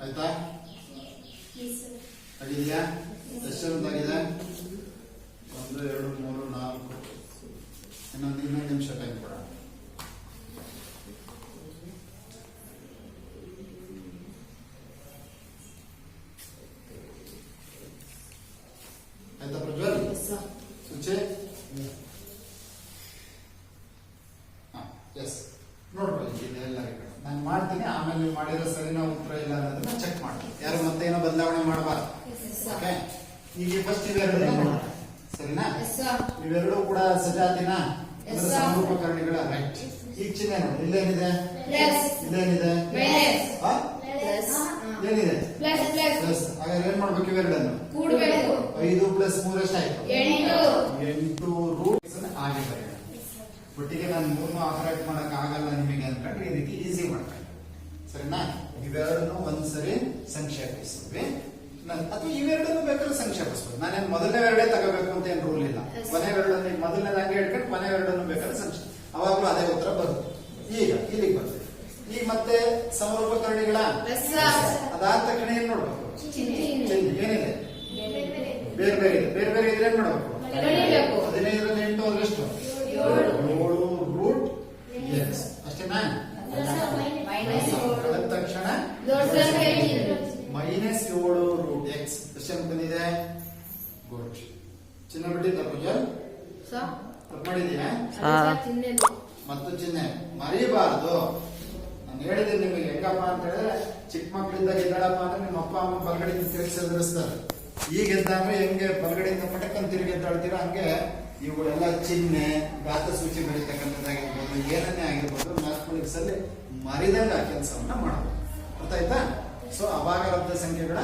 Speaker 1: ಆಯ್ತಾ? ಆಗಿದೆಯಾ? ಎಷ್ಟೊಂದಾಗಿದೆ? 1 2 3 4. ಇನ್ನೊಂದು ನಿಮಿಷ ಟೈಮ್ ಕೊಡ. ಆಯ್ತಾ ಪ್ರಜ್ವಲ್? ಸುಚೆ? ಎಸ್. ನೋಡ್ಕೊಳ್ಳಿ ಎಲ್ಲರಿಗೂ ನಾನು ಮಾಡ್ತೀನಿ, ಆಮೇಲೆ ನೀವು ಮಾಡಿರೋ ಸರಿನಾ ಉತ್ತರ ಇಲ್ಲ ಅನ್ನೋದನ್ನ ಚೆಕ್ ಮಾಡ್ತೀನಿ. ಯಾರು ಮತ್ತೆ ಏನೋ ಬದಲಾವಣೆ ಮಾಡಬಾರ್ದು. ಓಕೆ. ಈಗ ಫಸ್ಟ್ ಇವೆರಡನ್ನ ನೋಡೋಣ, ಸರಿನಾ? ಇವೆರಡು ಕೂಡ ಸಜಾತಿನ ಸಮರೂಪಕರಣಿಗಳ. ರೈಟ್. ಈಗ ಚಿಹ್ನೆ ನೋಡಿ, ಇಲ್ಲೇನಿದೆ? ಇಲ್ಲೇನಿದೆ? ಏನಿದೆ? ಪ್ಲಸ್. ಹಾಗಾದ್ರೆ ಏನ್ ಮಾಡ್ಬೇಕು? ಇವೆರಡನ್ನು
Speaker 3: ಕೂಡಬೇಕು.
Speaker 1: 5 ಪ್ಲಸ್ 3 ಎಷ್ಟಾಯ್ತು? 8 ರೂಟ್ ಹಾಗೆ ಬರೆಯೋಣ. ಒಟ್ಟಿಗೆ ನಾನು 3 ಆಪರೇಟ್ ಮಾಡಕ್ ಆಗಲ್ಲ ನಿಮಗೆ ಅನ್ಕೊಂಡ್ರೆ ಈ ರೀತಿ ಈಸಿ ಮಾಡ್ಕೊಳ್ಳಿ, ಸರಿನಾ? ಇವೆರಡನ್ನು ಒಂದ್ಸರಿ ಸಂಕ್ಷೇಪಿಸಿದ್ವಿ, ಅಥವಾ ಇವೆರಡನ್ನು ಬೇಕಾದ್ರೆ ಸಂಕ್ಷೇಪಿಸ್ಬೋದು. ನಾನೇನು ಮೊದಲನೇ ಎರಡೇ ತಗೋಬೇಕು ಅಂತ ಏನು ರೂಲ್ ಇಲ್ಲ. ಕೊನೆವೆರಡನ್ನು ಮೊದಲನೇದು ಹಂಗೆ ಇಟ್ಕೊಂಡು ಕೊನೆವೆರಡನ್ನು ಬೇಕಾದ್ರೆ ಸಂಕ್ಷೇಪ, ಅವಾಗಲೂ ಅದೇ ಉತ್ತರ ಬರುತ್ತೆ. ಈಗ ಇಲ್ಲಿಗೆ ಬರ್ತದೆ. ಈಗ ಮತ್ತೆ ಸಮರೂಪಕರಣಿಗಳ ಅದಾದ ತಕ್ಷಣ ಏನ್ ನೋಡ್ಬೇಕು? ಏನಿದೆ? ಬೇರೆ ಬೇರೆ ಇದೆ. ಬೇರೆ ಬೇರೆ ಇದ್ರೆ ಏನ್ ಮಾಡ್ಬೇಕು? 15 ರಲ್ಲಿ 8 ಅಂದ್ರೆ ಎಷ್ಟು? 7 ರೂಟ್ ಎಕ್ಸ್. ಅಷ್ಟೇನಾ? ಅದ ತಕ್ಷಣ ಮೈನಸ್ 7 ರೂಟ್ ಎಕ್ಸ್. ಎಷ್ಟು ಬಂದಿದೆ? ಗುಡ್. ಚಿಹ್ನೆ ಬಿಟ್ಟಿದ್ದ ಪೂಜಲ್? ತಪ್ಪು ಮಾಡಿದೀಯಾ? ಮತ್ತು ಚಿಹ್ನೆ ಮರಿಬಾರ್ದು. ನಾನು ಹೇಳಿದ್ದೀನಿ ನಿಮಗೆ ಹೆಂಗಪ್ಪ ಅಂತ ಹೇಳಿದ್ರೆ, ಚಿಕ್ಕ ಮಕ್ಕಳಿದ್ದಾಗ ಎದ್ದಾಳಪ್ಪ ಅಂದ್ರೆ ನಿಮ್ಮ ಅಪ್ಪ ಅಮ್ಮ ಬಲಗಡೆಯಿಂದ ತಿರುಗಿಸಿ ಎದುರಿಸ್ತಾರೆ. ಈಗ ಎದ್ದಾದ್ರೆ ಹೆಂಗೆ ಬಲಗಡೆಯಿಂದ ಪಟಕ್ಕಂತ ತಿರುಗಿ ಎದ್ದಾಳ್ತೀರ, ಹಂಗೆ ಇವುಗಳೆಲ್ಲ ಚಿಹ್ನೆ, ಗಾತಸೂಚಿ ಬರೀತಕ್ಕಂಥದ್ದಾಗಿರ್ಬೋದು, ಏನನ್ನೇ ಆಗಿರ್ಬೋದು, ಮ್ಯಾಥಮೆಟಿಕ್ಸ್ ಅಲ್ಲಿ ಮರಿದಂಗ ಆ ಕೆಲಸವನ್ನ ಮಾಡಬೇಕು. ಅರ್ಥ ಆಯ್ತಾ? ಸೊ ಅಭಾಗಲಬ್ಧ ಸಂಖ್ಯೆಗಳ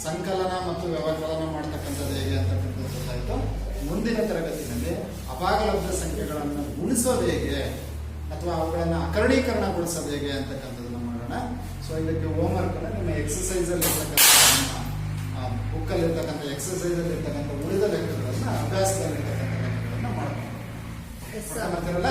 Speaker 1: ಸಂಕಲನ ಮತ್ತು ವ್ಯವಕಲನ ಮಾಡ್ತಕ್ಕಂಥದ್ದು ಹೇಗೆ ಅಂತಕ್ಕಂಥದ್ದು ಗೊತ್ತಾಯ್ತು. ಮುಂದಿನ ತರಗತಿಯಲ್ಲಿ ಅಭಾಗಲಬ್ಧ ಸಂಖ್ಯೆಗಳನ್ನು ಗುಣಿಸೋದು ಹೇಗೆ ಅಥವಾ ಅವುಗಳನ್ನು ಅಕರ್ಣೀಕರಣಗೊಳಿಸೋದು ಹೇಗೆ ಅಂತಕ್ಕಂಥದ್ದನ್ನು ಮಾಡೋಣ. ಸೊ ಇದಕ್ಕೆ ಹೋಮ್ ವರ್ಕ್ ಅನ್ನ ನಿಮ್ಮ ಎಕ್ಸಸೈಸ್ ಅಲ್ಲಿ ಇರ್ತಕ್ಕಂಥ ಬುಕ್ ಅಲ್ಲಿ ಇರ್ತಕ್ಕಂಥ ಎಕ್ಸಸೈಸ್ ಅಲ್ಲಿ ಇರ್ತಕ್ಕಂಥ ಉಳಿದ ಲೆಕ್ಕಗಳನ್ನ, ಅಭ್ಯಾಸದಲ್ಲಿ ಇರ್ತಕ್ಕಂಥ ಲೆಕ್ಕಗಳನ್ನ ಮಾಡಬೇಕು. ಮಾಡ್ತಿರಲ್ಲ?